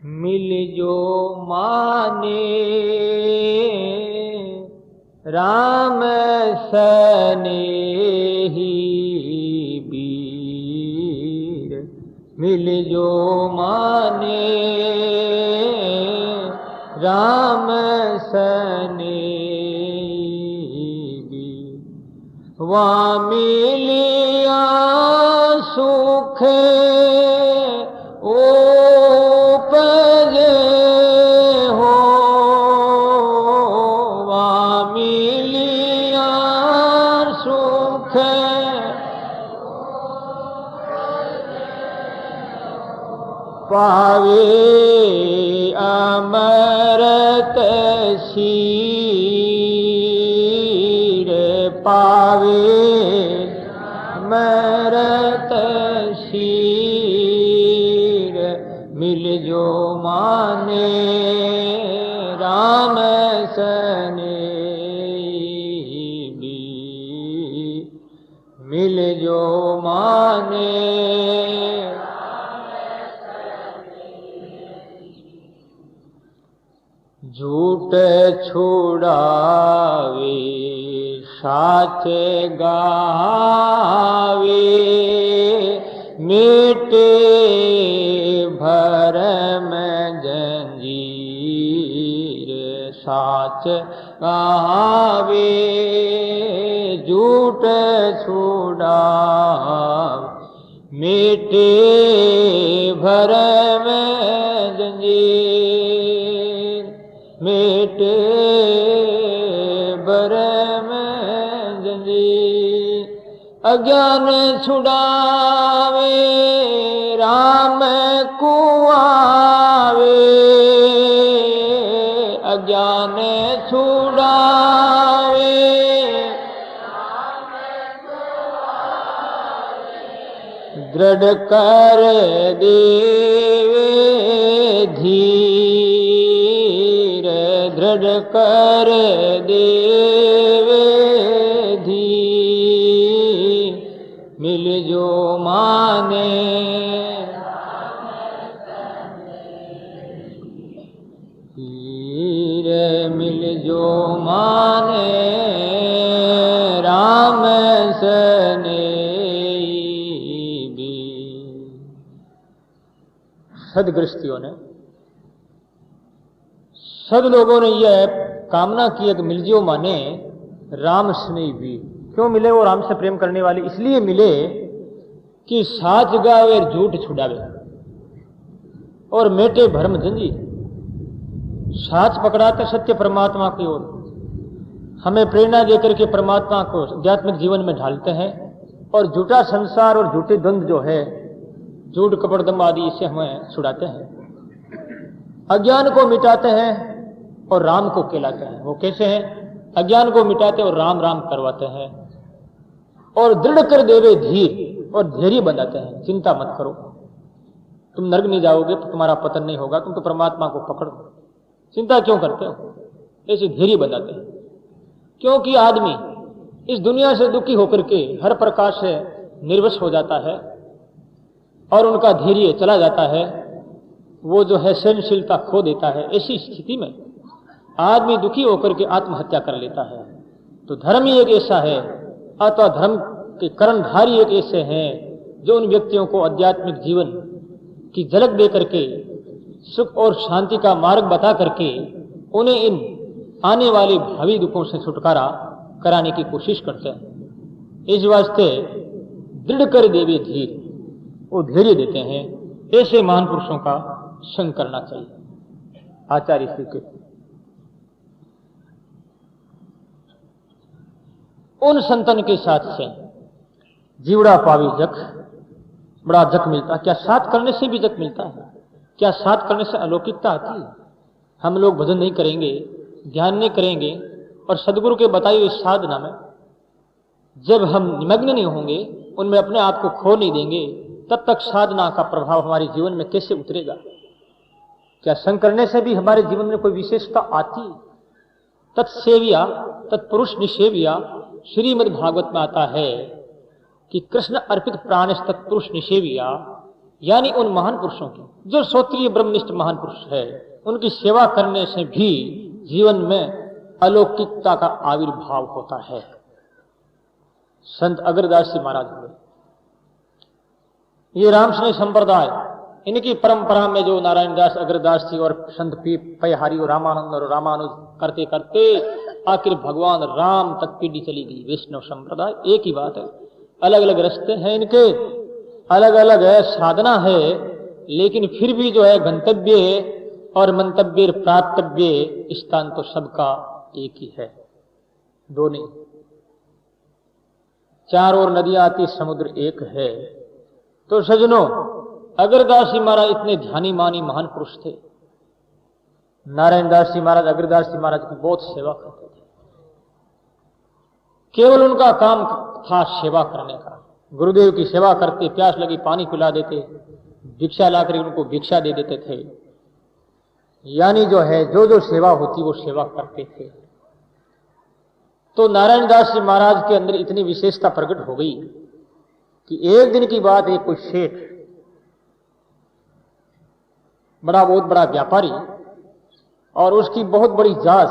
मिल जो माने राम सनेही वीर, मिल जो माने राम सनेही, वहाँ मिलिया सुख उपजे हो, वहाँ मिलिया सुख पावे अमृत शीर, पावे अमृत शीर, मिल जो माने राम सनेही, मिल जो माने झूठ छुड़ावे साच गावे, मिटे भरम जंजीर, साच गावे झूठ छुड़ावे, मिटे भरम जंजीर, मिटे भरम जंजीर, अज्ञान छुड़ावे राम को आवे, अज्ञान छुड़ावे दृढ़ कर देवे धीर, दृढ़ कर देवे धीर, मिल जो माने धीर, मिल जो माने राम सनेही। सदगृहस्थियों ने, सब लोगों ने यह कामना की है कि मिल जो माने राम स्नेही वीर। क्यों मिले वो राम से प्रेम करने वाले? इसलिए मिले कि साच गावे और झूठ छुड़ावे और मेटे भरम जंजीर। साच पकड़ाते सत्य परमात्मा की ओर, हमें प्रेरणा देकर के परमात्मा को आध्यात्मिक जीवन में ढालते हैं, और झूठा संसार और झूठे द्वंद्व जो है, झूठ कपट दम्भ आदि, इससे हमें छुड़ाते हैं। अज्ञान को मिटाते हैं और राम को कहलाते हैं। वो कैसे हैं? अज्ञान को मिटाते और राम राम करवाते हैं, और दृढ़ कर देवे धीर, और धैर्य बनाते हैं। चिंता मत करो, तुम नरक नहीं जाओगे, तो तुम्हारा पतन नहीं होगा, तुम तो परमात्मा को पकड़ो, चिंता क्यों करते हो? ऐसे धैर्य बनाते हैं। क्योंकि आदमी इस दुनिया से दुखी होकर के हर प्रकार से निर्वश हो जाता है और उनका धैर्य चला जाता है, वो जो है सहनशीलता खो देता है। ऐसी स्थिति में आदमी दुखी होकर के आत्महत्या कर लेता है। तो धर्म ही एक ऐसा है, अथवा धर्म के कर्णधारी एक ऐसे हैं जो उन व्यक्तियों को आध्यात्मिक जीवन की झलक दे करके, सुख और शांति का मार्ग बता करके उन्हें इन आने वाले भावी दुखों से छुटकारा कराने की कोशिश करते हैं। इस वास्ते दृढ़ कर देवे धीर, वो धैर्य देते हैं। ऐसे महान पुरुषों का संग करना चाहिए। आचार्य श्री के उन संतन के साथ से जीवड़ा पावी जख, बड़ा जख मिलता है। क्या साथ करने से भी जख मिलता है? क्या साथ करने से अलौकिकता आती है? हम लोग भजन नहीं करेंगे, ध्यान नहीं करेंगे, और सदगुरु के बताई हुई साधना में जब हम निमग्न नहीं होंगे, उनमें अपने आप को खो नहीं देंगे, तब तक साधना का प्रभाव हमारे जीवन में कैसे उतरेगा? क्या संग करने से भी हमारे जीवन में कोई विशेषता आती? तत्सेविया तत्पुरुष निषेविया, श्रीमद् भागवत में आता है कि कृष्ण अर्पित प्राणस तत्पुरुष निषेविया, यानी उन महान पुरुषों की, जो श्रोत्रिय ब्रह्मनिष्ठ महान पुरुष है, उनकी सेवा करने से भी जीवन में अलौकिकता का आविर्भाव होता है। संत अग्रदास जी महाराज हुए, ये रामशनि संप्रदाय, इनकी परंपरा में जो नारायण दास, अग्रदास जी और संत पयहारी और रामानंद और रामानुज करते करते आखिर भगवान राम तक पीढ़ी चली गई। वैष्णव संप्रदाय एक ही बात है, अलग अलग रास्ते हैं इनके, अलग अलग है साधना है, लेकिन फिर भी जो है गंतव्य और मंतव्य प्राप्तव्य स्थान तो सबका एक ही है, दो नहीं। चार और नदियां आती, समुद्र एक है। तो सजनों, अग्रदास जी महाराज इतने ध्यानी मानी महान पुरुष थे। नारायण दास जी महाराज, अग्रदास जी महाराज की बहुत सेवा करते थे। केवल उनका काम था सेवा करने का। गुरुदेव की सेवा करते, प्यास लगी पानी पिला देते, भिक्षा लाकर उनको भिक्षा दे देते थे। यानी जो है जो जो सेवा होती वो सेवा करते थे। तो नारायण दास जी महाराज के अंदर इतनी विशेषता प्रकट हो गई कि एक दिन की बात है, कोई सेठ, बहुत बड़ा व्यापारी, और उसकी बहुत बड़ी जहाज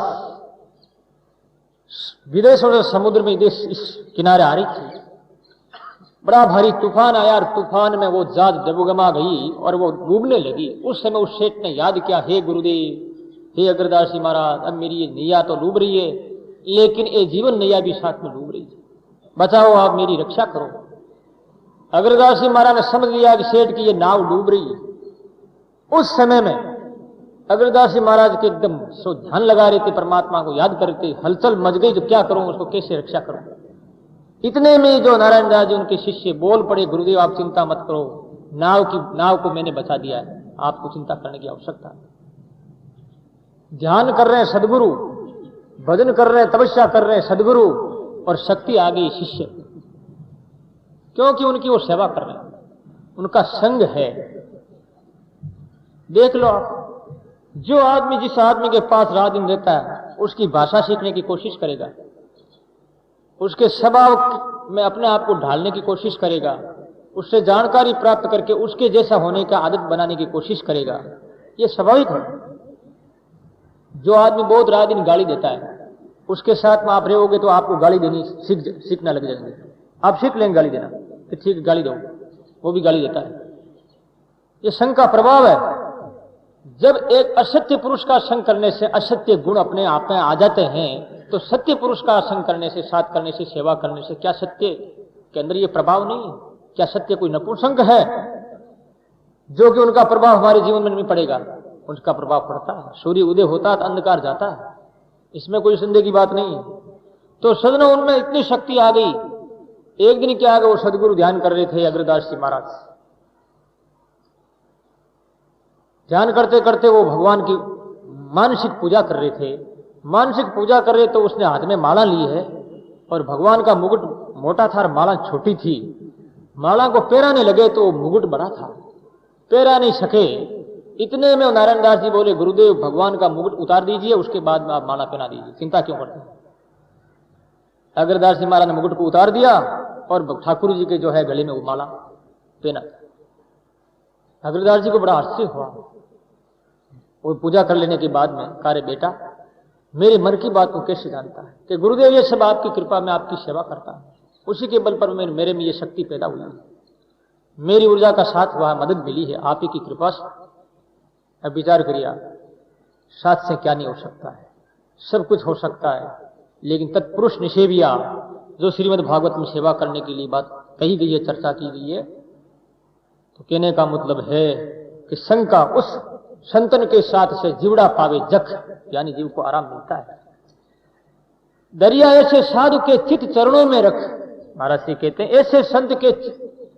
विदेशों से समुद्र में इस किनारे आ रही थी। बड़ा भारी तूफान आया और तूफान में वो जहाज डबोगमा गई और वो डूबने लगी। उस समय उस सेठ ने याद किया, हे गुरुदेव, हे अग्रदास जी महाराज, अब मेरी ये नैया तो डूब रही है, लेकिन ये जीवन नैया भी साथ में डूब रही है, बचाओ, आप मेरी रक्षा करो। अग्रदास जी महाराज ने समझ लिया कि सेठ की ये नाव डूब रही है। उस समय में अग्रदास जी महाराज के एकदम सो ध्यान लगा रहे थे, परमात्मा को याद करते, हलचल मच गई तो क्या करूं, उसको कैसे रक्षा करूं। इतने में जो नारायण दास जी उनके शिष्य बोल पड़े, गुरुदेव आप चिंता मत करो, नाव को मैंने बचा दिया है, आपको चिंता करने की आवश्यकता। ध्यान कर रहे हैं सदगुरु, भजन कर रहे हैं, तपस्या कर रहे हैं सदगुरु, और शक्ति आ गई शिष्य, क्योंकि उनकी वो सेवा कर रहे हैं, उनका संग है। देख लो आप, जो आदमी जिस आदमी के पास रात दिन रहता है, उसकी भाषा सीखने की कोशिश करेगा, उसके स्वभाव में अपने आप को ढालने की कोशिश करेगा, उससे जानकारी प्राप्त करके उसके जैसा होने का आदत बनाने की कोशिश करेगा, ये स्वाभाविक है। जो आदमी बहुत रात दिन गाली देता है, उसके साथ में आप रहोगे तो आपको गाली देनी सीखना लग जाएंगे। आप सीख लेंगे गाली देना कि ठीक गाली दो, वो भी गाली देता है। ये संग का प्रभाव है। जब एक असत्य पुरुष का संग करने से असत्य गुण अपने आप में आ जाते हैं, तो सत्य पुरुष का संग करने से, साथ करने से, सेवा करने से क्या सत्य के अंदर ये प्रभाव नहीं है? क्या सत्य कोई नपुंसक है जो कि उनका प्रभाव हमारे जीवन में नहीं पड़ेगा? उनका प्रभाव पड़ता है। सूर्य उदय होता है तो अंधकार जाता है, इसमें कोई संदेह की बात नहीं। तो सदनों, उनमें इतनी शक्ति आ गई। एक दिन क्या आ गया, वो सदगुरु ध्यान कर रहे थे, अग्रदास जी महाराज ध्यान करते करते वो भगवान की मानसिक पूजा कर रहे थे। मानसिक पूजा कर रहे तो उसने हाथ में माला ली है, और भगवान का मुकुट मोटा था और माला छोटी थी। माला को पहराने लगे तो मुकुट बड़ा था, पहरा नहीं सके। इतने में नारायण दास जी बोले, गुरुदेव भगवान का मुकुट उतार दीजिए, उसके बाद में आप माला पहना दीजिए, चिंता क्यों करते हैं। अग्रदास जी महाराज ने मुकुट को उतार दिया और ठाकुर जी के जो है गले में वो माला पहना। अग्रदास जी को बड़ा आश्चर्य हुआ। वो पूजा कर लेने के बाद में कहा, बेटा मेरे मन की बात को कैसे जानता है? कि गुरुदेव ये सब आपकी कृपा में आपकी सेवा करता हूं, उसी के बल पर मेरे में ये शक्ति पैदा हुई है, मेरी ऊर्जा का साथ हुआ, मदद मिली है आप ही की कृपा से। अब विचार करिए आप, साथ से क्या नहीं हो सकता है? सब कुछ हो सकता है। लेकिन तत्पुरुष निषेविया, जो श्रीमद् भागवत में सेवा करने के लिए बात कही गई है, चर्चा की गई है, तो कहने का मतलब है कि संग का उस संतन के साथ से जीवड़ा पावे जख, यानी जीव को आराम मिलता है। दरिया ऐसे साधु के चित चरणों में रख, महाराज जी कहते हैं, ऐसे संत के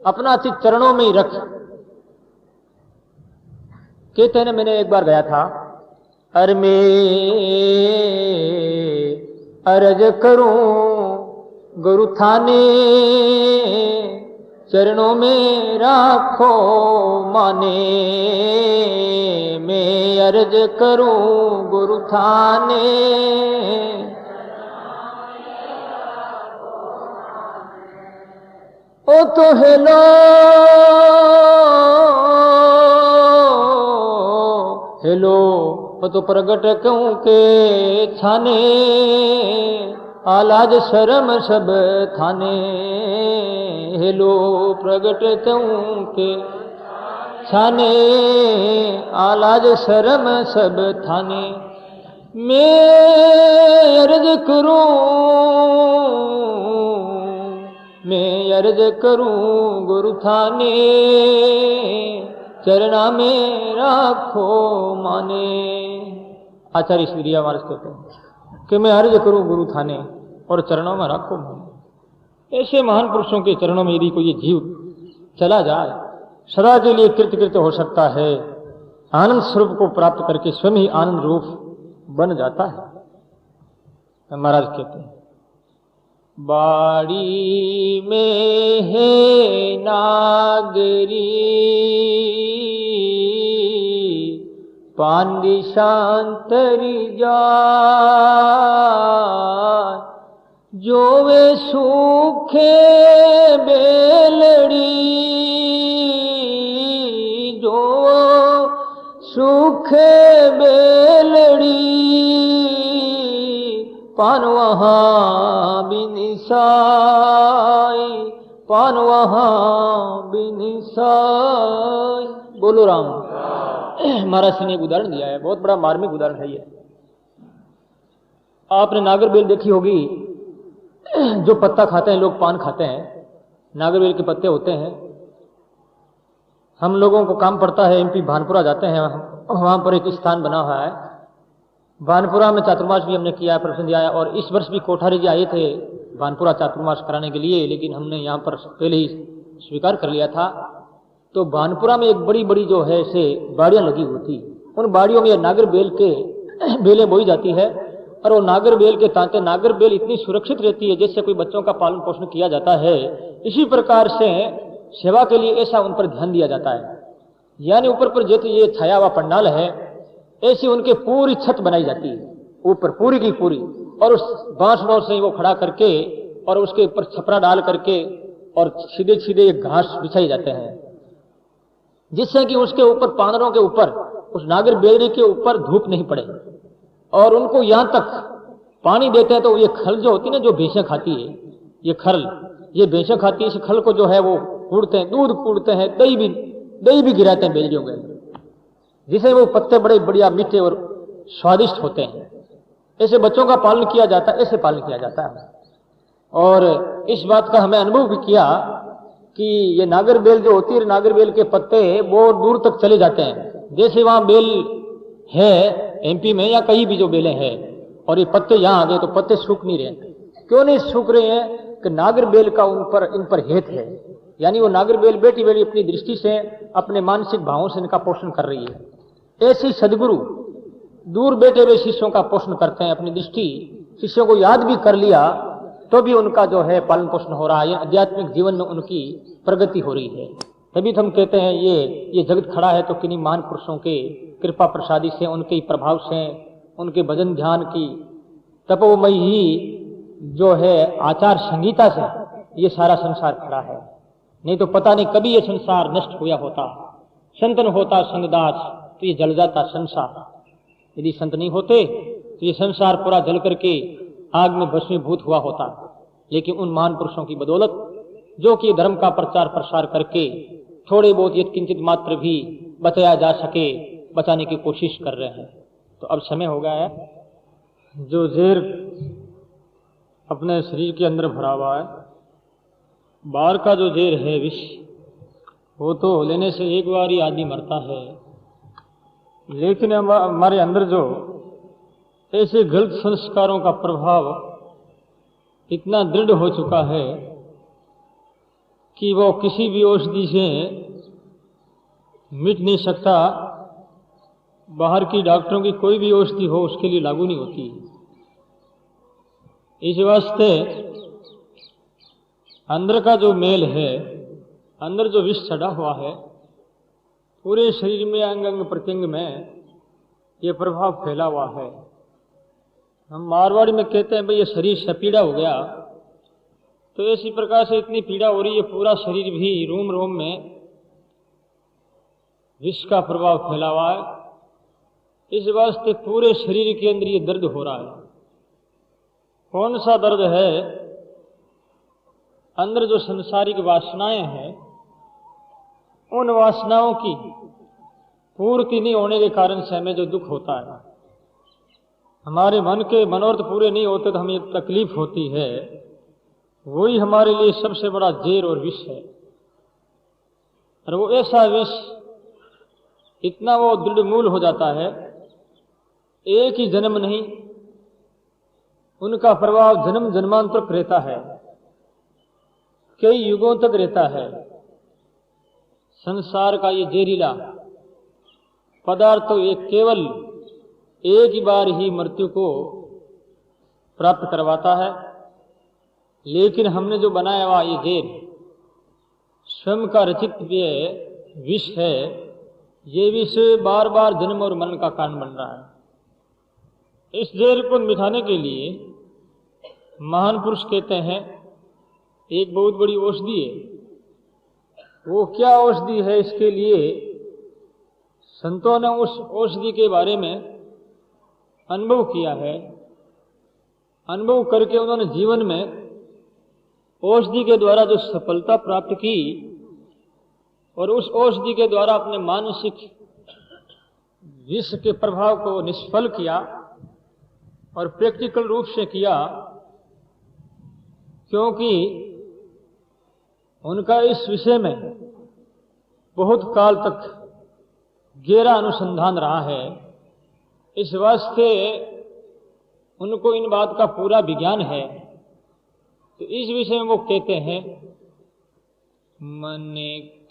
अपना चित चरणों में ही रख। कहते हैं ना, मैंने एक बार गया था, अरे मैं अर्ज करूं गुरु थाने, चरणों में राखो माने, मैं अर्ज करूं गुरु थाने। ओ तो हेलो हेलो ओ तो प्रगट कहूं के छाने आलाज शर्म सब थाने। हेलो प्रगट कहूं के छाने आलाज शर्म सब थाने। मैं अर्ज करूं मैं अर्ज करूं गुरु थाने चरणा में राखो माने। आचार्य श्री महाराज कहते हैं कि मैं अर्ज करूं गुरु थाने और चरणों में राखो माने। ऐसे महान पुरुषों के चरणों में यदि कोई ये जीव चला जाए सदा के लिए कृतकृत्य हो सकता है, आनंद स्वरूप को प्राप्त करके स्वयं ही आनंद रूप बन जाता है। महाराज कहते हैं बाड़ी में है नागरी पांडी शांतरी जा जो वे सूखे बेलड़ी जो सूखे बेलड़ी पान वहाँ बिनिसाई पान वहाँ बिनिसाई। बोलो राम। महाराज ने एक उदाहरण दिया है, बहुत बड़ा मार्मिक उदाहरण है ये। आपने नागरबेल देखी होगी, जो पत्ता खाते हैं लोग, पान खाते हैं, नागरबेल के पत्ते होते हैं। हम लोगों को काम पड़ता है, एमपी भानपुरा जाते हैं, वहां पर एक स्थान बना हुआ है। भानपुरा में चातुर्मास भी हमने किया है, प्रवचन दिया है, और इस वर्ष भी कोठारी जी आए थे भानपुरा चातुर्मास कराने के लिए, लेकिन हमने यहाँ पर पहले ही स्वीकार कर लिया था। तो भानपुरा में एक बड़ी बड़ी जो है से बाड़ियां लगी हुई थी। उन बाड़ियों में नागरबेल के बेलें बोई जाती है, और वो नागरबेल के तांते, नागरबेल इतनी सुरक्षित रहती है जैसे कोई बच्चों का पालन पोषण किया जाता है, इसी प्रकार से सेवा के लिए ऐसा उन पर ध्यान दिया जाता है। यानी ऊपर पर जैसे ये छाया हुआ पंडाल है, ऐसी उनके पूरी छत बनाई जाती है, ऊपर पूरी की पूरी, और उस बांस नौ से वो खड़ा करके और उसके ऊपर छपरा डाल करके और सीधे सीधे घास बिछाई जाते हैं, जिससे कि उसके ऊपर पानरों के ऊपर, उस नागर बेलड़ी के ऊपर धूप नहीं पड़े। और उनको यहां तक पानी देते हैं तो ये खल जो होती है ना, जो भैंसें खाती है, ये खल, ये भैंसें खाती है, इस खल को जो है वो कूड़ते हैं, दूध कूड़ते हैं, दही भी गिराते हैं बेलड़ियों के, जिसे वो पत्ते बड़े बढ़िया मीठे और स्वादिष्ट होते हैं। ऐसे बच्चों का पालन किया जाता है, ऐसे पालन किया जाता है। और इस बात का हमें अनुभव भी किया कि ये नागरबेल जो होती है, नागरबेल के पत्ते वो दूर तक चले जाते हैं। जैसे वहां बेल है एमपी में या कहीं भी जो बेलें हैं, और ये पत्ते यहां आ गए तो पत्ते सूख नहीं रहे। क्यों नहीं सूख रहे हैं? कि नागरबेल का इन पर हेत है। यानी वो नागरबेल बेटी बेटी अपनी दृष्टि से, अपने मानसिक भावों से इनका पोषण कर रही है। ऐसे सदगुरु दूर बैठे हुए शिष्यों का पोषण करते हैं, अपनी दृष्टि, शिष्यों को याद भी कर लिया तो भी उनका जो है पालन पोषण हो रहा है, आध्यात्मिक जीवन में उनकी प्रगति हो रही है। तभी तो हम कहते हैं ये जगत खड़ा है तो किन्हीं महान पुरुषों के कृपा प्रसादी से, उनके प्रभाव से, उनके भजन ध्यान की तपोमयी जो है आचार संहिता से ये सारा संसार खड़ा है। नहीं तो पता नहीं कभी ये संसार नष्ट हुआ होता, संतन होता संगदास तो ये जल जाता संसार। यदि संत नहीं होते तो ये संसार पूरा जल करके आग में भस्मीभूत हुआ होता। लेकिन उन महान पुरुषों की बदौलत, जो कि धर्म का प्रचार प्रसार करके थोड़े बहुत ये किंचित मात्र भी बचाया जा सके, बचाने की कोशिश कर रहे हैं। तो अब समय हो गया है, जो जहर अपने शरीर के अंदर भरा हुआ है, बाहर का जो जहर है विष, वो तो लेने से एक बार ही आदमी मरता है। लेकिन हमारे अंदर जो ऐसे गलत संस्कारों का प्रभाव इतना दृढ़ हो चुका है कि वो किसी भी औषधि से मिट नहीं सकता। बाहर की डॉक्टरों की कोई भी औषधि हो उसके लिए लागू नहीं होती। इस वास्ते अंदर का जो मेल है, अंदर जो विष चढ़ा हुआ है, पूरे शरीर में अंग अंग प्रत्यंग में ये प्रभाव फैला हुआ है। हम मारवाड़ी में कहते हैं भाई ये शरीर सपीड़ा हो गया, तो ऐसी प्रकार से इतनी पीड़ा हो रही है, पूरा शरीर भी रोम रोम में विष का प्रभाव फैला हुआ है। इस वास्ते पूरे शरीर के अंदर ये दर्द हो रहा है। कौन सा दर्द है? अंदर जो संसारिक वासनाएं हैं, उन वासनाओं की पूर्ति नहीं होने के कारण से हमें जो दुख होता है, हमारे मन के मनोरथ पूरे नहीं होते तो हमें तकलीफ होती है, वही हमारे लिए सबसे बड़ा जेर और विष है। और वो ऐसा विष इतना वो दृढ़मूल हो जाता है, एक ही जन्म नहीं, उनका प्रभाव जन्म जन्मांतर तक रहता है, कई युगों तक रहता है। संसार का ये जहरीला पदार्थ तो एक केवल एक ही बार ही मृत्यु को प्राप्त करवाता है, लेकिन हमने जो बनाया हुआ ये जेर स्वयं का रचित ये विष है, ये विष बार बार जन्म और मरण का कारण बन रहा है। इस जेर को मिटाने के लिए महान पुरुष कहते हैं एक बहुत बड़ी औषधि है। वो क्या औषधि है, इसके लिए संतों ने उस औषधि के बारे में अनुभव किया है। अनुभव करके उन्होंने जीवन में औषधि के द्वारा जो सफलता प्राप्त की और उस औषधि के द्वारा अपने मानसिक विष के प्रभाव को निष्फल किया और प्रैक्टिकल रूप से किया, क्योंकि उनका इस विषय में बहुत काल तक गहरा अनुसंधान रहा है। इस वास्ते उनको इन बात का पूरा विज्ञान है। तो इस विषय में वो कहते हैं, मन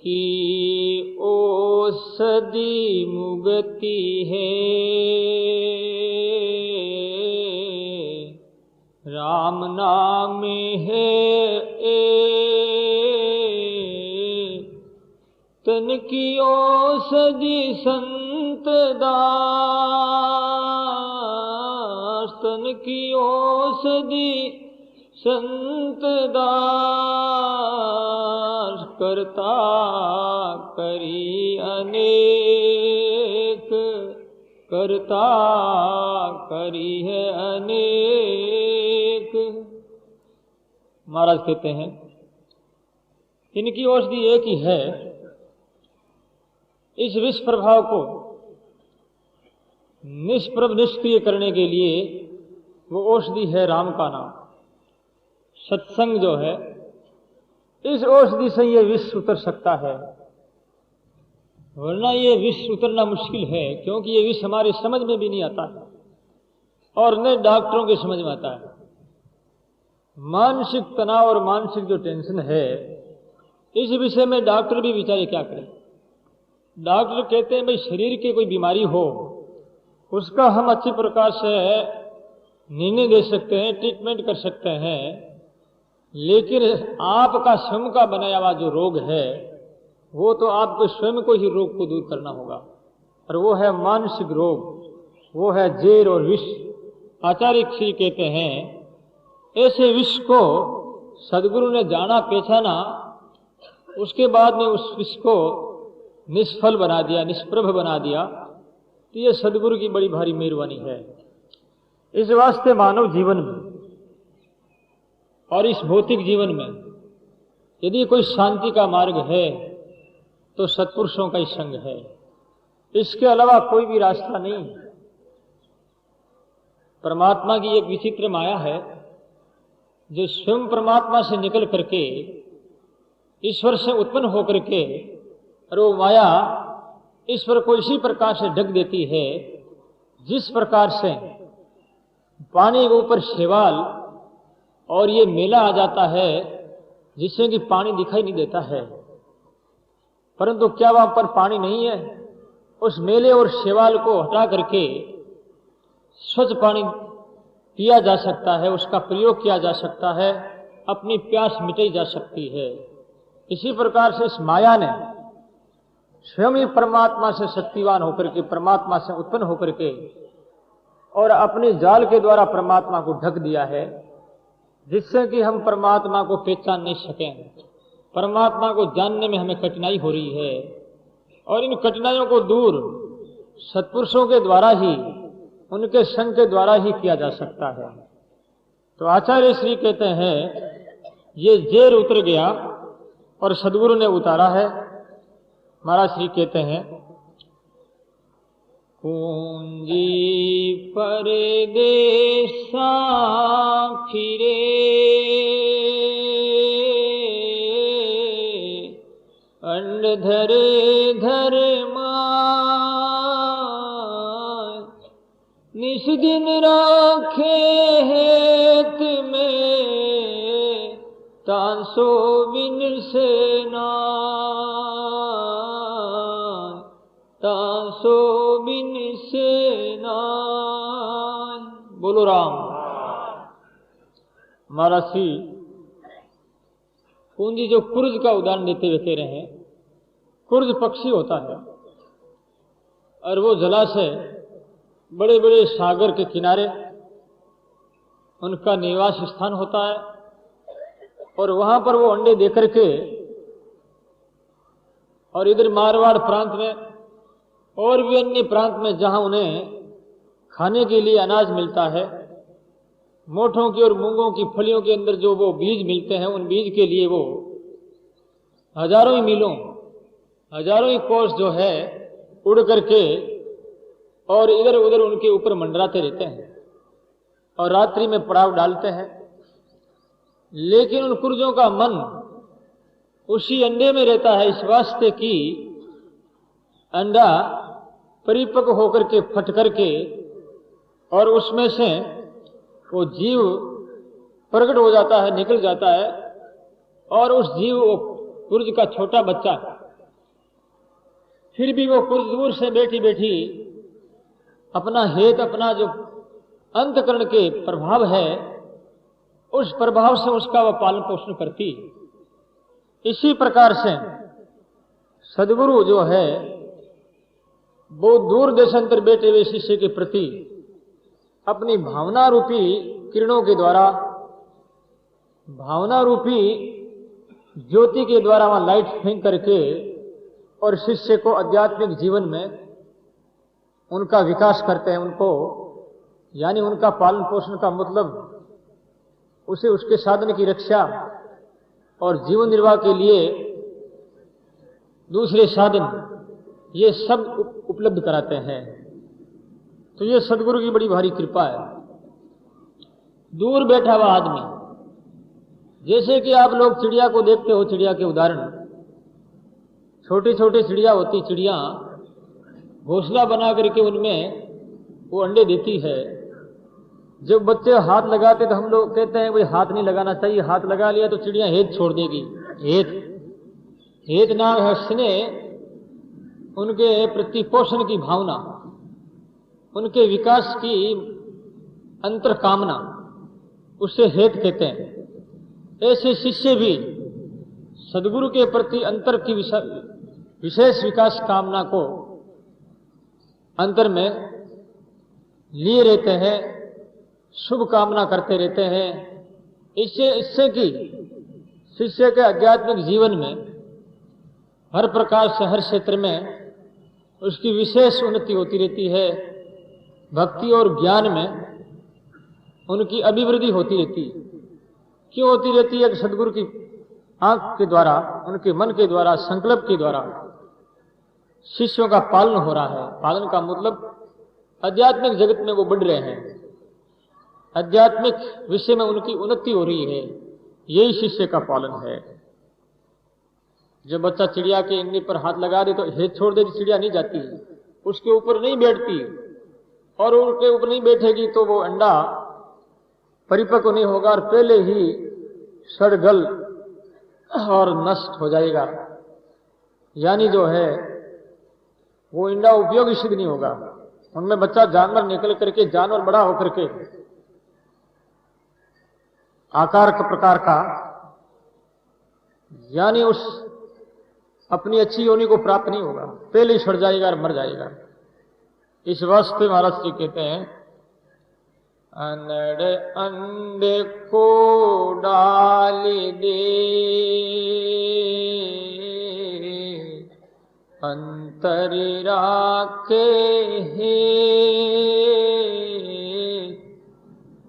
की औषधि मुगति है, राम नाम है तन की औषधि संत दास, तन की औषधि संत दास, करता करी अनेक, करता करी है अनेक। महाराज कहते हैं इनकी औषधि एक ही है। इस विष प्रभाव को निष्प्रभ निष्क्रिय करने के लिए वो औषधि है राम का नाम, सत्संग जो है। इस औषधि से ये विष उतर सकता है, वरना ये विष उतरना मुश्किल है, क्योंकि ये विष हमारे समझ में भी नहीं आता है और न डॉक्टरों के समझ में आता है। मानसिक तनाव और मानसिक जो टेंशन है, इस विषय में डॉक्टर भी बेचारे क्या करें। डॉक्टर कहते हैं भाई शरीर की कोई बीमारी हो उसका हम अच्छी प्रकार से निर्णय दे सकते हैं, ट्रीटमेंट कर सकते हैं, लेकिन आपका स्वयं का बनाया हुआ जो रोग है वो तो आपको स्वयं को ही रोग को दूर करना होगा, और वो है मानसिक रोग, वो है जेर और विष। आचार्य श्री कहते हैं ऐसे विष को सदगुरु ने जाना पहचाना, उसके बाद में उस विष को निष्फल बना दिया, निष्प्रभ बना दिया, तो ये सदगुरु की बड़ी भारी मेहरबानी है। इस वास्ते मानव जीवन में और इस भौतिक जीवन में यदि कोई शांति का मार्ग है तो सत्पुरुषों का ही संग है, इसके अलावा कोई भी रास्ता नहीं। परमात्मा की एक विचित्र माया है जो स्वयं परमात्मा से निकल करके ईश्वर से उत्पन्न होकर के, और वो माया ईश्वर को इसी प्रकार से ढक देती है जिस प्रकार से पानी के ऊपर शैवाल और ये मेला आ जाता है जिससे कि पानी दिखाई नहीं देता है। परंतु क्या वहां पर पानी नहीं है? उस मेले और शैवाल को हटा करके स्वच्छ पानी पिया जा सकता है, उसका प्रयोग किया जा सकता है, अपनी प्यास मिटाई जा सकती है। इसी प्रकार से इस माया ने स्वयं ही परमात्मा से शक्तिवान होकर के, परमात्मा से उत्पन्न होकर के और अपने जाल के द्वारा परमात्मा को ढक दिया है, जिससे कि हम परमात्मा को पहचान नहीं सकें, परमात्मा को जानने में हमें कठिनाई हो रही है। और इन कठिनाइयों को दूर सत्पुरुषों के द्वारा ही, उनके संग के द्वारा ही किया जा सकता है। तो आचार्य श्री कहते हैं ये जेर उतर गया और सदगुरु ने उतारा है। महाराज श्री कहते हैं कुंजी परदेसा फिरे अंड धरे धर्मा निस दिन राखे हेत में तांसो बिन सेना तांसो बिन सेना। बोलो राम। महाराज श्री कुंजी जो कुर्ज का उदाहरण देते हुए कह रहे हैं, कुर्ज पक्षी होता है और वो जलाशय बड़े बड़े सागर के किनारे उनका निवास स्थान होता है और वहां पर वो अंडे देकर के, और इधर मारवाड़ प्रांत में और भी अन्य प्रांत में जहां उन्हें खाने के लिए अनाज मिलता है, मोठों की और मूंगों की फलियों के अंदर जो वो बीज मिलते हैं, उन बीज के लिए वो हजारों ही मीलों, हजारों ही कोस जो है उड़ करके और इधर उधर उनके ऊपर मंडराते रहते हैं और रात्रि में पड़ाव डालते हैं। लेकिन उन कुर्जों का मन उसी अंडे में रहता है, इस वास्ते कि अंडा परिपक्व होकर के फट करके और उसमें से वो जीव प्रकट हो जाता है, निकल जाता है और उस जीव वो कुर्ज का छोटा बच्चा, फिर भी वो कुर्ज दूर से बैठी बैठी अपना हेत, अपना जो अंतकरण के प्रभाव है, उस प्रभाव से उसका वह पालन पोषण करती। इसी प्रकार से सदगुरु जो है वो दूर देशांतर बैठे हुए शिष्य के प्रति अपनी भावना रूपी किरणों के द्वारा, भावना रूपी ज्योति के द्वारा वहां लाइट फेंक करके और शिष्य को आध्यात्मिक जीवन में उनका विकास करते हैं। उनको यानी उनका पालन पोषण का मतलब उसे उसके साधन की रक्षा और जीवन निर्वाह के लिए दूसरे साधन, ये सब उपलब्ध कराते हैं। तो ये सदगुरु की बड़ी भारी कृपा है। दूर बैठा हुआ आदमी, जैसे कि आप लोग चिड़िया को देखते हो, चिड़िया के उदाहरण, छोटी छोटी चिड़िया होती, चिड़िया घोंसला बना करके उनमें वो अंडे देती है। जब बच्चे हाथ लगाते तो हम लोग कहते हैं भाई हाथ नहीं लगाना चाहिए, हाथ लगा लिया तो चिड़िया हेत छोड़ देगी। हेत नाम है स्नेह, उनके प्रति पोषण की भावना, उनके विकास की अंतर कामना, उससे हेत कहते हैं। ऐसे शिष्य भी सदगुरु के प्रति अंतर की विशेष विकास कामना को अंतर में लिए रहते हैं, शुभ कामना करते रहते हैं। इससे कि शिष्य के आध्यात्मिक जीवन में हर प्रकार से, हर क्षेत्र में उसकी विशेष उन्नति होती रहती है। भक्ति और ज्ञान में उनकी अभिवृद्धि होती रहती है। क्यों होती रहती है? कि सदगुरु की आंख के द्वारा, उनके मन के द्वारा, संकल्प के द्वारा शिष्यों का पालन हो रहा है। पालन का मतलब आध्यात्मिक जगत में वो बढ़ रहे हैं, आध्यात्मिक विषय में उनकी उन्नति हो रही है, यही शिष्य का पालन है। जब बच्चा चिड़िया के इंडे पर हाथ लगा दे तो हेत छोड़ दे, चिड़िया नहीं जाती, उसके ऊपर नहीं बैठती, और उनके ऊपर नहीं बैठेगी तो वो अंडा परिपक्व नहीं होगा और पहले ही सड़गल और नष्ट हो जाएगा। यानी जो है वो अंडा उपयोगी सिद्ध नहीं होगा। उनमें बच्चा जानवर निकल करके, जानवर बड़ा होकर के आकार का प्रकार का, यानी उस अपनी अच्छी योनि को प्राप्त नहीं होगा, पहले ही सड़ जाएगा और मर जाएगा। इस वास्ते महाराज जी कहते हैं अनड़ अंडे को डाल दे, अंतर राखे है,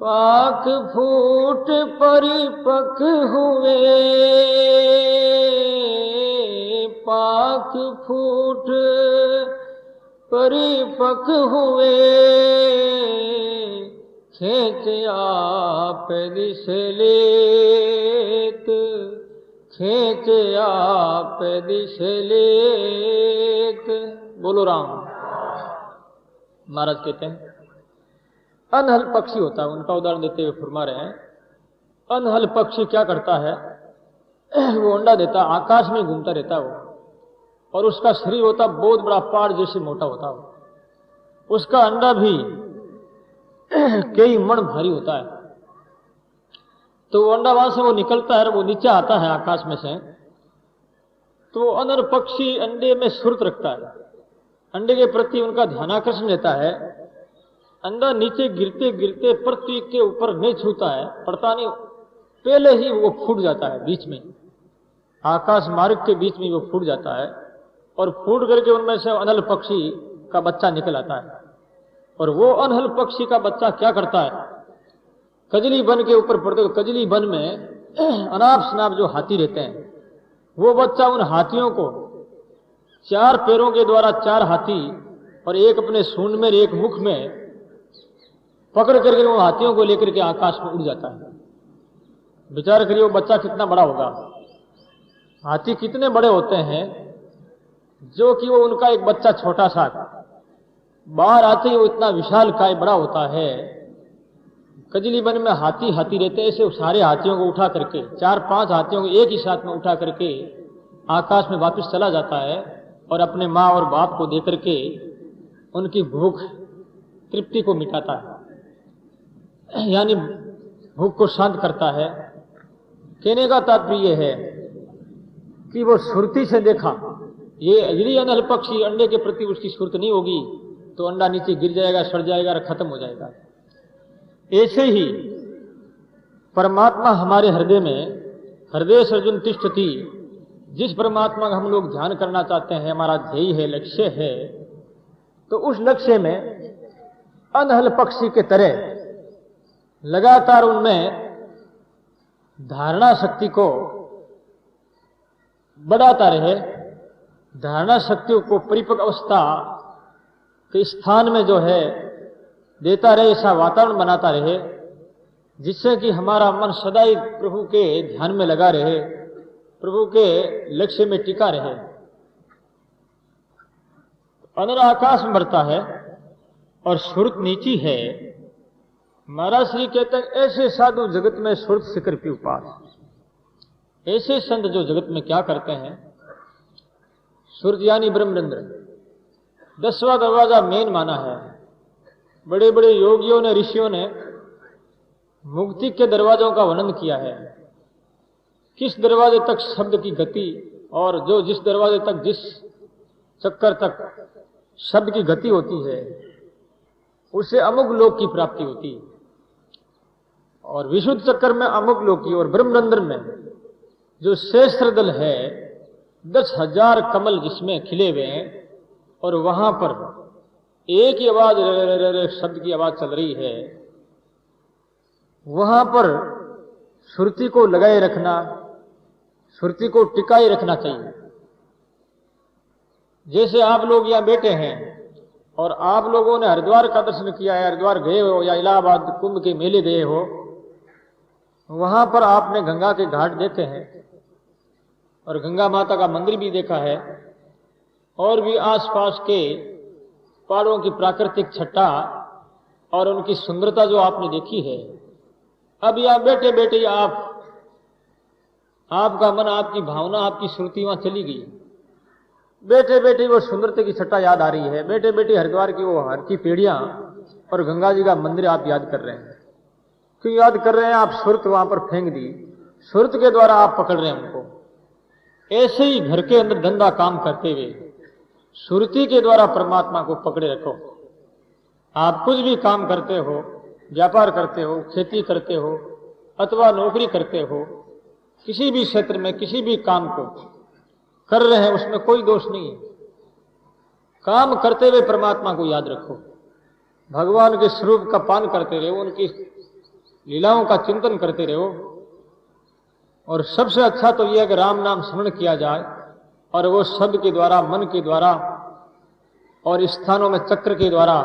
पाक फूट परिपक हुए, पाक फूट परिपक हुए, खेच आप दिस लेत, खेच आप दिस लेत। बोलो राम। महाराज कहते हैं अनहल पक्षी होता है, उनका उदाहरण देते हुए फरमा रहे हैं, अनहल पक्षी क्या करता है, वो अंडा देता, आकाश में घूमता रहता है वो, और उसका शरीर होता बहुत बड़ा, पहाड़ जैसे मोटा होता है, उसका अंडा भी कई मण भारी होता है। तो वो अंडा वहां से वो निकलता है, वो नीचे आता है आकाश में से, तो अनर पक्षी अंडे में सुरत रखता है, अंडे के प्रति उनका ध्यानाकर्षण रहता है। अंडा नीचे गिरते गिरते पृथ्वी के ऊपर नहीं छूता है, पड़ता नहीं, पहले ही वो फूट जाता है, बीच में आकाश मार्ग के बीच में वो फूट जाता है, और फूट करके उनमें से अनहल पक्षी का बच्चा निकल आता है। और वो अनहल पक्षी का बच्चा क्या करता है, कजली वन के ऊपर पड़ते, कजली वन में अनाप शनाप जो हाथी रहते हैं, वो बच्चा उन हाथियों को चार पैरों के द्वारा, चार हाथी और एक अपने सूंड में एक मुख में पकड़ करके वो हाथियों को लेकर के आकाश में उड़ जाता है। विचार करिए वो बच्चा कितना बड़ा होगा, हाथी कितने बड़े होते हैं, जो कि वो उनका एक बच्चा छोटा सा बाहर आते ही वो इतना विशाल काय बड़ा होता है। कजली वन में हाथी हाथी रहते हैं, ऐसे सारे हाथियों को उठा करके, चार पांच हाथियों को एक ही साथ में उठा करके आकाश में वापस चला जाता है, और अपने माँ और बाप को देकर के उनकी भूख तृप्ति को मिटाता है, यानी भूख को शांत करता है। कहने का तात्पर्य है कि वो सुरती से देखा, ये अजली अनहल पक्षी अंडे के प्रति उसकी सुरत नहीं होगी तो अंडा नीचे गिर जाएगा, सड़ जाएगा और खत्म हो जाएगा। ऐसे ही परमात्मा हमारे हृदय में, हृदय सर्जुन तिष्ठति, जिस परमात्मा का हम लोग ध्यान करना चाहते हैं, हमारा ध्येय है, लक्ष्य है, तो उस लक्ष्य में अनहल पक्षी के तरह लगातार उनमें धारणा शक्ति को बढ़ाता रहे, धारणा शक्ति को परिपक्व अवस्था के स्थान में जो है देता रहे, ऐसा वातावरण बनाता रहे, जिससे कि हमारा मन सदा ही प्रभु के ध्यान में लगा रहे, प्रभु के लक्ष्य में टिका रहे। अनर आकाश में बढ़ता है और सुरत नीची है। महाराज श्री कहते हैं ऐसे साधु जगत में सुरत शिखर की उपास, ऐसे संत जो जगत में क्या करते हैं, सुरत यानी ब्रह्मरंध्र, 10वां दरवाजा मेन माना है। बड़े बड़े योगियों ने, ऋषियों ने मुक्ति के दरवाजों का वर्णन किया है, किस दरवाजे तक शब्द की गति, और जो जिस दरवाजे तक, जिस चक्कर तक शब्द की गति होती है, उससे अमुक लोक की प्राप्ति होती है। और विशुद्ध चक्कर में अमुक लोक की, और ब्रह्मरंध्र में जो सहस्त्र दल है, 10,000 कमल जिसमें खिले हुए हैं, और वहां पर एक ही आवाज शब्द की आवाज चल रही है, वहां पर सुरती को लगाए रखना, सुरती को टिकाए रखना चाहिए। जैसे आप लोग यहां बैठे हैं और आप लोगों ने हरिद्वार का दर्शन किया है, हरिद्वार गए हो या इलाहाबाद कुंभ के मेले गए हो, वहां पर आपने गंगा के घाट देखे हैं और गंगा माता का मंदिर भी देखा है, और भी आसपास के पहाड़ों की प्राकृतिक छटा और उनकी सुंदरता जो आपने देखी है। अब यहां बैठे बैठे आपका मन, आपकी भावना, आपकी श्रुति वहां चली गई, बैठे बैठे वो सुंदरता की छटा याद आ रही है, बैठे बैठे हरिद्वार की वो हर की पेड़ियां और गंगा जी का मंदिर आप याद कर रहे हैं। क्यों याद कर रहे हैं? आप सुरत वहां पर फेंक दी, सुरत के द्वारा आप पकड़ रहे हैं उनको। ऐसे ही घर के अंदर धंधा काम करते हुए सुरती के द्वारा परमात्मा को पकड़े रखो। आप कुछ भी काम करते हो, व्यापार करते हो, खेती करते हो अथवा नौकरी करते हो, किसी भी क्षेत्र में किसी भी काम को कर रहे हैं उसमें कोई दोष नहीं है। काम करते हुए परमात्मा को याद रखो, भगवान के स्वरूप का पान करते रहो, उनकी लीलाओं का चिंतन करते रहो। और सबसे अच्छा तो यह है कि राम नाम स्मरण किया जाए और वो शब्द के द्वारा, मन के द्वारा और स्थानों में चक्र के द्वारा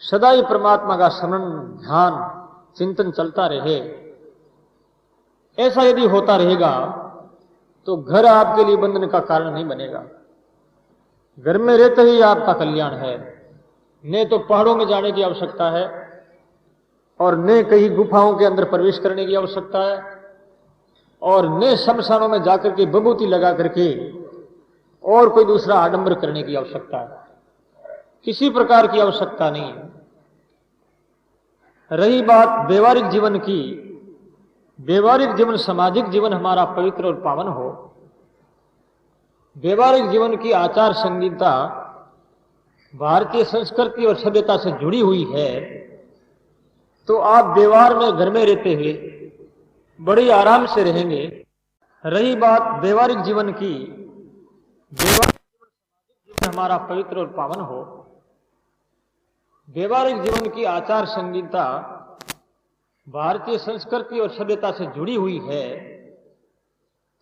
सदा ही परमात्मा का स्मरण, ध्यान, चिंतन चलता रहे। ऐसा यदि होता रहेगा तो घर आपके लिए बंधन का कारण नहीं बनेगा। घर में रहते ही आपका कल्याण है। न तो पहाड़ों में जाने की आवश्यकता है और न कहीं गुफाओं के अंदर प्रवेश करने की आवश्यकता है और न शमशानों में जाकर के विभूति लगा करके और कोई दूसरा आडंबर करने की आवश्यकता है। किसी प्रकार की आवश्यकता नहीं है। रही बात व्यवहारिक जीवन की, व्यवहारिक जीवन, सामाजिक जीवन हमारा पवित्र और पावन हो, व्यवहारिक जीवन की आचार संहिता भारतीय संस्कृति और सभ्यता से जुड़ी हुई है, तो आप व्यवहार में घर में रहते हुए बड़ी आराम से रहेंगे। रही बात व्यवहारिक जीवन की, व्यवहारिक जीवन हमारा पवित्र और पावन हो, व्यवहारिक जीवन की आचार संहिता भारतीय संस्कृति और सभ्यता से जुड़ी हुई है,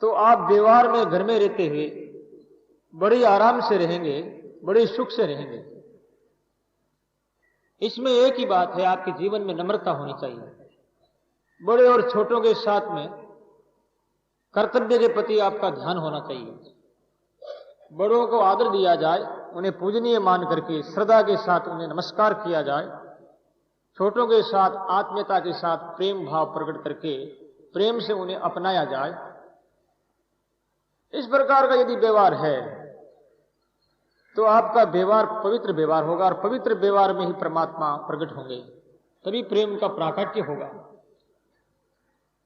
तो आप व्यवहार में घर में रहते हुए बड़ी आराम से रहेंगे, बड़े सुख से रहेंगे। इसमें एक ही बात है, आपके जीवन में नम्रता होनी चाहिए। बड़े और छोटों के साथ में कर्तव्य के प्रति आपका ध्यान होना चाहिए। बड़ों को आदर दिया जाए, उन्हें पूजनीय मान करके श्रद्धा के साथ उन्हें नमस्कार किया जाए। छोटों के साथ आत्मीयता के साथ प्रेम भाव प्रकट करके प्रेम से उन्हें अपनाया जाए। इस प्रकार का यदि व्यवहार है तो आपका व्यवहार पवित्र व्यवहार होगा और पवित्र व्यवहार में ही परमात्मा प्रकट होंगे, तभी प्रेम का प्राकट्य होगा।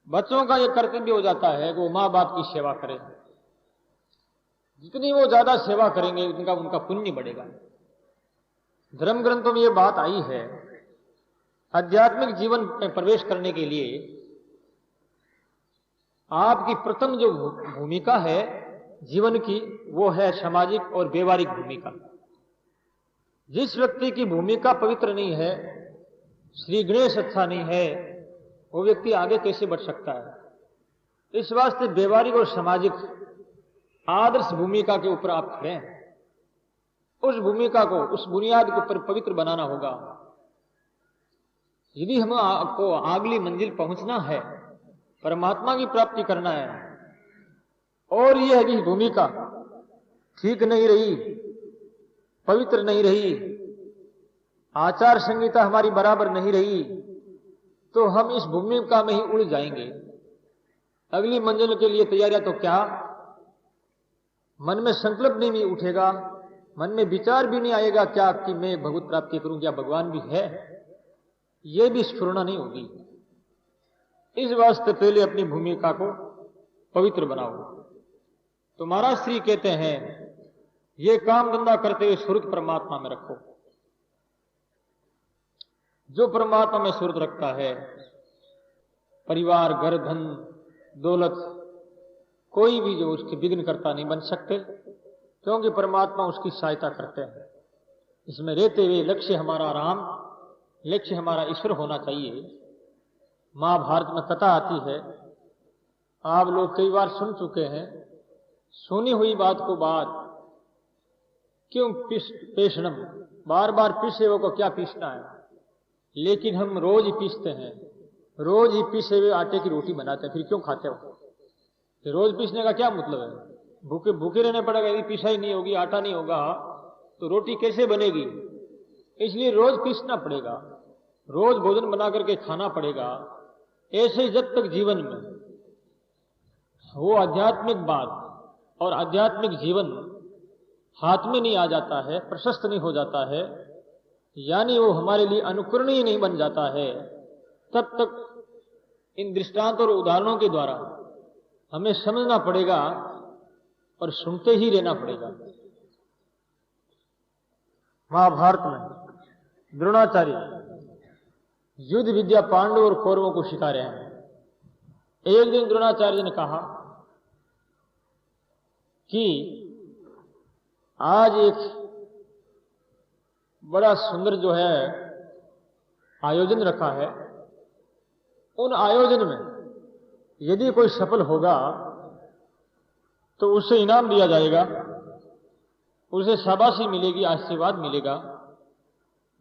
बच्चों का यह कर्तव्य हो जाता है कि वो मां बाप की सेवा करें। जितनी वो ज्यादा सेवा करेंगे उनका पुण्य बढ़ेगा। धर्म ग्रंथों में यह बात आई है, आध्यात्मिक जीवन में प्रवेश करने के लिए आपकी प्रथम जो भूमिका है जीवन की, वो है सामाजिक और व्यवहारिक भूमिका। जिस व्यक्ति की भूमिका पवित्र नहीं है, श्री गणेश अच्छा नहीं है, वो व्यक्ति आगे कैसे बढ़ सकता है। इस वास्ते व्यवहारिक और सामाजिक आदर्श भूमिका के ऊपर आप खड़े हैं। उस भूमिका को, उस बुनियाद के ऊपर पवित्र बनाना होगा। यदि हमें आपको अगली मंजिल पहुंचना है, परमात्मा की प्राप्ति करना है, और यह यदि भूमिका ठीक नहीं रही, पवित्र नहीं रही, आचार संहिता हमारी बराबर नहीं रही, तो हम इस भूमिका में ही उड़ जाएंगे। अगली मंजिल के लिए तैयारियां तो क्या, मन में संकल्प नहीं उठेगा, मन में विचार भी नहीं आएगा क्या कि मैं भगवत प्राप्ति करूं, क्या भगवान भी है, यह भी स्फुरना नहीं होगी। इस वास्ते पहले अपनी भूमिका को पवित्र बनाओ। तो महाराज श्री कहते हैं, ये काम धंधा करते हुए सुरत परमात्मा में रखो। जो परमात्मा में सुरत रखता है, परिवार, घर, धन, दौलत, कोई भी जो उसके विघ्न करता नहीं बन सकते, क्योंकि परमात्मा उसकी सहायता करते हैं। इसमें रहते हुए लक्ष्य हमारा राम, लक्ष्य हमारा ईश्वर होना चाहिए। महाभारत में कथा आती है, आप लोग कई बार सुन चुके हैं। सुनी हुई बात को बात क्यों पेशनम, बार बार पीसे हुए को क्या पीसना है। लेकिन हम रोज ही पीसते हैं, रोज ही पीसे हुए आटे की रोटी बनाते हैं, फिर क्यों खाते हो? तो रोज पीसने का क्या मतलब है? भूखे भूखे रहने पड़ेगा। यदि पीसा ही नहीं होगी, आटा नहीं होगा, तो रोटी कैसे बनेगी? इसलिए रोज पीसना पड़ेगा, रोज भोजन बना करके खाना पड़ेगा। ऐसे जब तक जीवन में वो आध्यात्मिक बात और आध्यात्मिक जीवन हाथ में नहीं आ जाता है, प्रशस्त नहीं हो जाता है, यानी वो हमारे लिए अनुकरणीय नहीं बन जाता है, तब तक इन दृष्टांत और उदाहरणों के द्वारा हमें समझना पड़ेगा और सुनते ही रहना पड़ेगा। महाभारत में द्रोणाचार्य युद्ध विद्या पांडव और कौरवों को सिखा रहे हैं। एक दिन द्रोणाचार्य ने कहा कि आज एक बड़ा सुंदर जो है आयोजन रखा है, उन आयोजन में यदि कोई सफल होगा तो उसे इनाम दिया जाएगा, उसे शाबाशी मिलेगी, आशीर्वाद मिलेगा।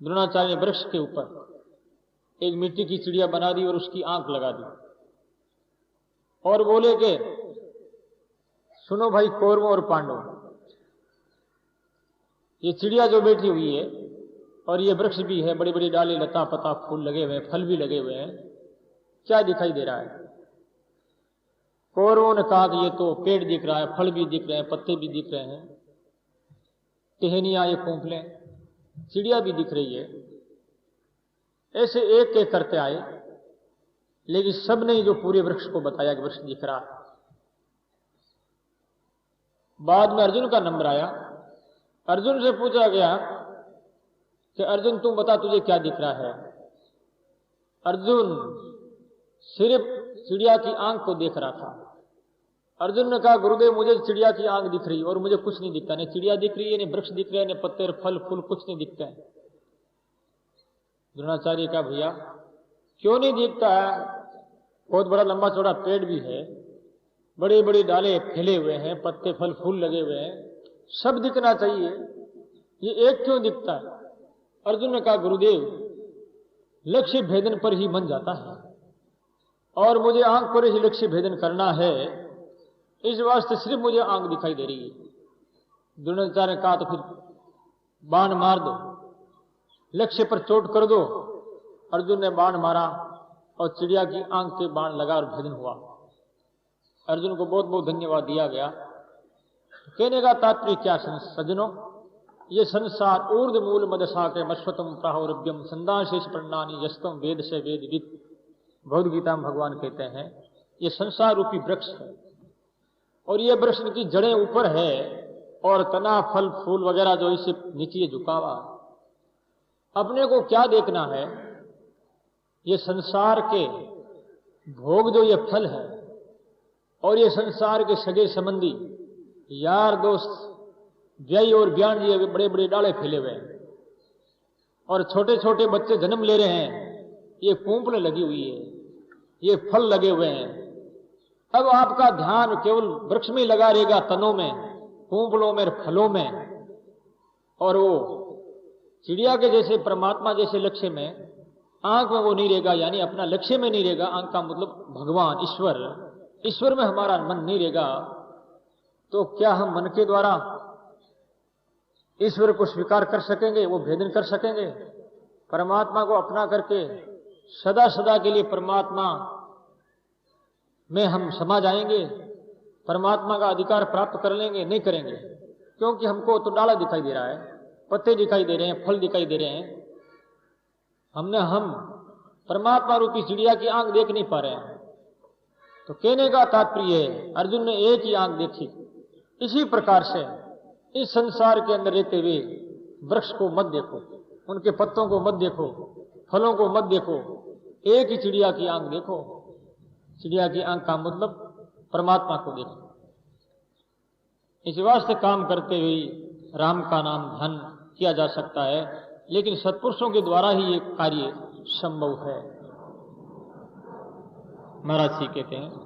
द्रोणाचार्य ने वृक्ष के ऊपर एक मिट्टी की चिड़िया बना दी और उसकी आंख लगा दी और बोले कि सुनो भाई कौरवों और पांडवों, ये चिड़िया जो बैठी हुई है और ये वृक्ष भी है, बड़ी बड़ी डाली, लता पता, फूल लगे हुए हैं, फल भी लगे हुए हैं, क्या दिखाई दे रहा है? कौरवों ने कहा कि ये तो पेड़ दिख रहा है, फल भी दिख रहे हैं, पत्ते भी दिख रहे हैं, टहनियां, ये कोंपलें, चिड़िया भी दिख रही है। ऐसे एक एक करते आए, लेकिन सबने जो पूरे वृक्ष को बताया कि वृक्ष दिख रहा है। बाद में अर्जुन का नंबर आया। अर्जुन से पूछा गया कि अर्जुन तुम बता तुझे क्या दिख रहा है? अर्जुन सिर्फ चिड़िया की आंख को देख रहा था। अर्जुन ने कहा गुरुदेव मुझे चिड़िया की आंख दिख रही और मुझे कुछ नहीं दिखता, नहीं चिड़िया दिख रही है, नहीं वृक्ष दिख रहे हैं, नहीं पत्ते और फल फूल, कुछ नहीं दिखता है। द्रोणाचार्य का भैया क्यों नहीं दिखता है? बहुत बड़ा लंबा चौड़ा पेड़ भी है, बड़े बड़े डाले फैले हुए हैं, पत्ते फल फूल लगे हुए हैं, सब दिखना चाहिए, ये एक क्यों दिखता है? अर्जुन ने कहा गुरुदेव लक्ष्य भेदन पर ही मन जाता है और मुझे आंख पर ही लक्ष्य भेदन करना है, इस वास्ते सिर्फ मुझे आंख दिखाई दे रही है। द्रोणाचार्य ने कहा तो फिर बाण मार दो, लक्ष्य पर चोट कर दो। अर्जुन ने बाण मारा और चिड़िया की आंख के बाण लगा और भेदन हुआ। अर्जुन को बहुत बहुत धन्यवाद दिया गया। कहने का तात्पर्य क्या सज्जनों, ये संसार ऊर्ध मूल मदशा के मश्वतम प्राहुरभ्यम संदाशेष प्रणानी यस्तम वेद से वेदविद, भगवद गीता में भगवान कहते हैं ये संसार रूपी वृक्ष है और ये वृक्ष की जड़ें ऊपर है और तना फल फूल वगैरह जो इसे नीचे झुका हुआ। अपने को क्या देखना है? ये संसार के भोग जो ये फल है और ये संसार के सगे संबंधी यार दोस्त व्यय और ज्ञान, ये बड़े बड़े डाले फैले हुए हैं और छोटे छोटे बच्चे जन्म ले रहे हैं, ये कुंपलें लगी हुई है, ये फल लगे हुए हैं। अब आपका ध्यान केवल वृक्ष में लगा रहेगा, तनों में, कुंपलों में, फलों में, और वो चिड़िया के जैसे परमात्मा जैसे लक्ष्य में आंख में वो नहीं रहेगा, यानी अपना लक्ष्य में नहीं रहेगा। आंख का मतलब भगवान ईश्वर, ईश्वर में हमारा मन नहीं रहेगा, तो क्या हम मन के द्वारा ईश्वर को स्वीकार कर सकेंगे, वो भेदन कर सकेंगे? परमात्मा को अपना करके सदा सदा के लिए परमात्मा में हम समा जाएंगे, परमात्मा का अधिकार प्राप्त कर लेंगे? नहीं करेंगे, क्योंकि हमको तो डाला दिखाई दे रहा है, पत्ते दिखाई दे रहे हैं, फल दिखाई दे रहे हैं, हम परमात्मा रूपी चिड़िया की आंख देख नहीं पा रहे हैं। तो कहने का तात्पर्य है अर्जुन ने एक ही आंख देखी। इसी प्रकार से इस संसार के अंदर रहते हुए वृक्ष को मत देखो, उनके पत्तों को मत देखो, फलों को मत देखो, एक ही चिड़िया की आंख देखो। चिड़िया की आंख का मतलब परमात्मा को देखो। इस वास्ते काम करते हुए राम का नाम ध्यान किया जा सकता है, लेकिन सत्पुरुषों के द्वारा ही ये कार्य संभव है। महाराज जी कहते हैं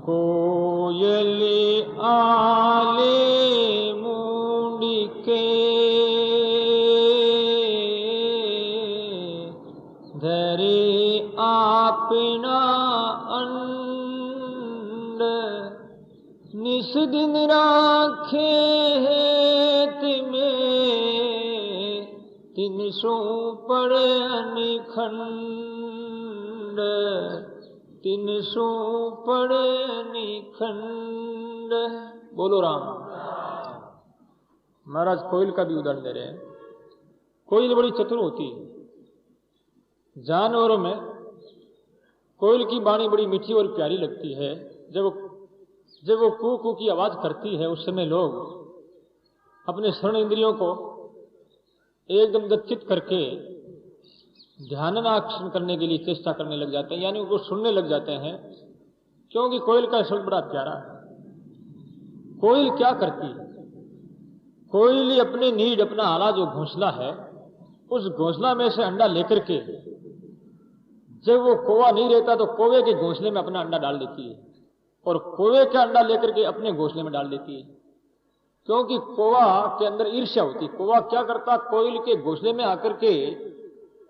कोयली आले मुंडी के धरे आपना अंड निस दिन राखे तिमें तिन सो पड़े निखंड, तिन सो पड़े निखंड। बोलो राम। महाराज कोयल का भी उदाहरण दे रहे हैं। कोयल बड़ी चतुर होती है। जानवरों में कोयल की वाणी बड़ी मीठी और प्यारी लगती है। जब वो कू कू की आवाज करती है, उस समय लोग अपने श्रवण इंद्रियों को एकदम दत्तित करके ध्यान आकर्षण करने के लिए चेष्टा करने लग जाते हैं, यानी उनको सुनने लग जाते हैं, क्योंकि कोयल का शब्द बड़ा प्यारा है। कोयल क्या करती है? कोयल अपने नीड, अपना आला जो घोंसला है, उस घोंसला में से अंडा लेकर के, जब वो कौवा नहीं रहता तो कौवे के घोंसले में अपना अंडा डाल देती है, और कौवे का अंडा लेकर के अपने घोंसले में डाल देती है। क्योंकि कौवा के अंदर ईर्ष्या होती। कौवा क्या करता? कोयल के घोंसले में आकर के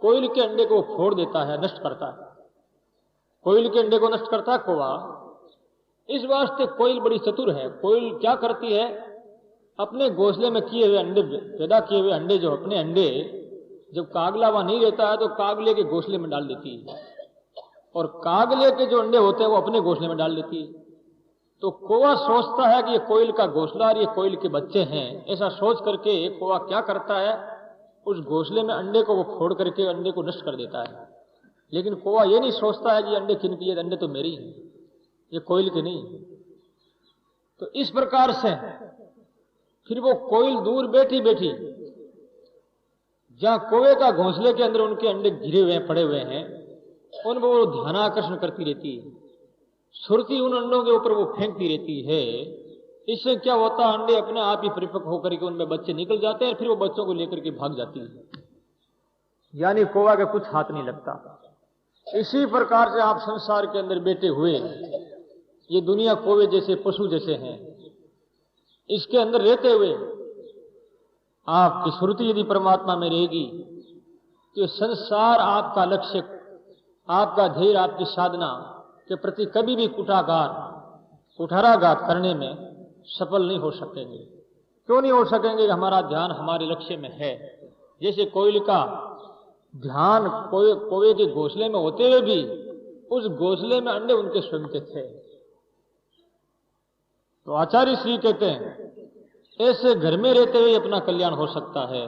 कोयल के अंडे को फोड़ देता है, नष्ट करता है। कोयल के अंडे को नष्ट करता है कौवा। इस वास्ते कोयल बड़ी चतुर है। कोयल क्या करती है? अपने घोंसले में किए हुए अंडे, पैदा किए हुए अंडे, जो अपने अंडे, जब कागला वहां नहीं रहता है तो कागले के घोंसले में डाल देती है, और कागले के जो अंडे होते हैं वो अपने घोंसले में डाल देती है। तो कौवा सोचता है कि ये कोयल का घोंसला और ये कोयल के बच्चे हैं। ऐसा सोच करके कौवा क्या करता है? उस घोंसले में अंडे को वो फोड़ करके अंडे को नष्ट कर देता है। लेकिन कौवा ये नहीं सोचता है कि अंडे किन के, अंडे तो मेरे ही हैं, ये कोयल के नहीं। तो इस प्रकार से फिर वो कोयल दूर बैठी बैठी, जहां कौवे का घोंसले के अंदर उनके अंडे घिरे हुए पड़े हुए हैं, उन वो ध्यान आकर्षण करती रहती है। सुरती उन अंडों के ऊपर वो फेंकती रहती है। इससे क्या होता? अंडे अपने आप ही परिपक्व होकर के उनमें बच्चे निकल जाते हैं, फिर वो बच्चों को लेकर के भाग जाती है, यानी कौवा का कुछ हाथ नहीं लगता। इसी प्रकार से आप संसार के अंदर बैठे हुए, ये दुनिया कौवे जैसे, पशु जैसे हैं, इसके अंदर रहते हुए आपकी स्मृति यदि परमात्मा में रहेगी तो संसार आपका लक्ष्य, आपका ध्येय, आपकी साधना के प्रति कभी भी कुठाराघात करने में सफल नहीं हो सकेंगे। क्यों नहीं हो सकेंगे? हमारा ध्यान हमारे लक्ष्य में है। जैसे कोयल का ध्यान कौवे के घोंसले में होते हुए भी उस घोंसले में अंडे उनके स्वयं के थे। तो आचार्य श्री कहते हैं, ऐसे घर में रहते हुए अपना कल्याण हो सकता है,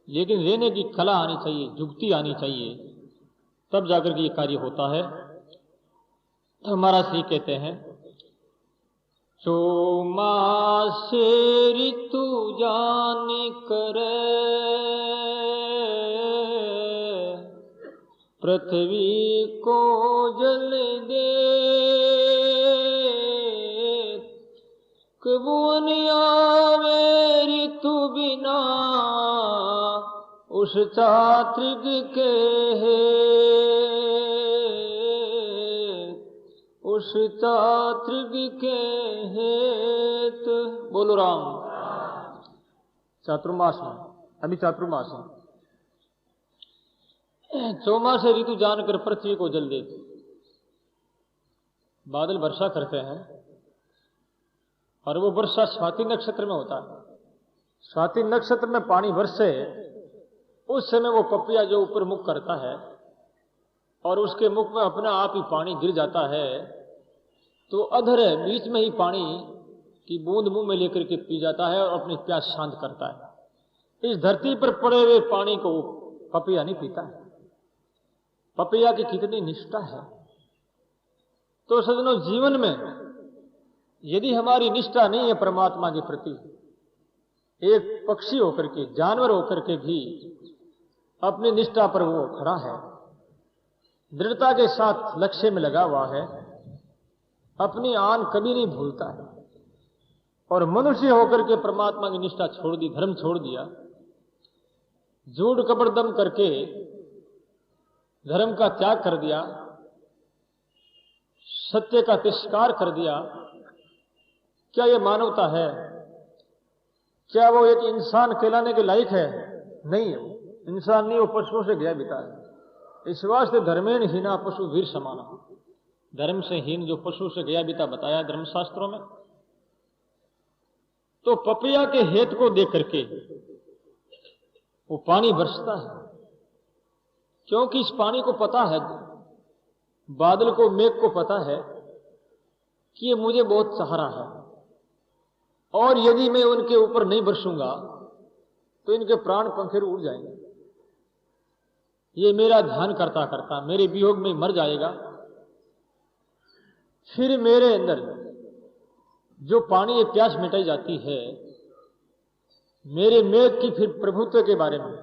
लेकिन रहने की कला आनी चाहिए, जुक्ति आनी चाहिए, तब जाकर के ये कार्य होता है। हमारा श्री कहते हैं, चौमासे ऋतु जान करे, पृथ्वी को जल दे, कबून आवे ऋतु बिना, उस चात्रिक के है, उस चात्रिक के हेत। बोलो राम। चातुर्मास में, अभी चातुर्मास है। चौमासे ऋतु जानकर पृथ्वी को जल देते। बादल वर्षा करते हैं और वो वर्षा स्वाति नक्षत्र में होता है। स्वाति नक्षत्र में पानी बरसे, उस समय वो पपिया जो ऊपर मुख करता है और उसके मुख में अपने आप ही पानी गिर जाता है, तो अधर बीच में ही पानी की बूंद मुंह में लेकर के पी जाता है और अपनी प्यास शांत करता है। इस धरती पर पड़े हुए पानी को पपिया नहीं पीता है। पपिया की कितनी निष्ठा है। तो सज्जनों, जीवन में यदि हमारी निष्ठा नहीं है परमात्मा के प्रति, एक पक्षी होकर के, जानवर होकर के भी अपनी निष्ठा पर वो खड़ा है, दृढ़ता के साथ लक्ष्य में लगा हुआ है, अपनी आन कभी नहीं भूलता है, और मनुष्य होकर के परमात्मा की निष्ठा छोड़ दी, धर्म छोड़ दिया, झूठ कपट दम करके धर्म का त्याग कर दिया, सत्य का तिरस्कार कर दिया, क्या यह मानवता है? क्या वो एक इंसान कहलाने के लायक है? नहीं, इंसान नहीं, वो पशुओं से गया बिता है। इस वास्ते धर्मेण हीना पशु वीर समाना, धर्म से हीन जो पशु से गया बिता बताया धर्मशास्त्रों में। तो पपिया के हेत को देख करके वो पानी बरसता है, क्योंकि इस पानी को पता है, बादल को, मेघ को पता है कि ये मुझे बहुत सहारा है, और यदि मैं उनके ऊपर नहीं बरसूंगा तो इनके प्राण पंखेरु उड़ जाएंगे। ये मेरा ध्यान करता करता मेरे वियोग में मर जाएगा। फिर मेरे अंदर जो पानी ये प्यास मिटाई जाती है, मेरे मेघ की फिर प्रभुत्व के बारे में,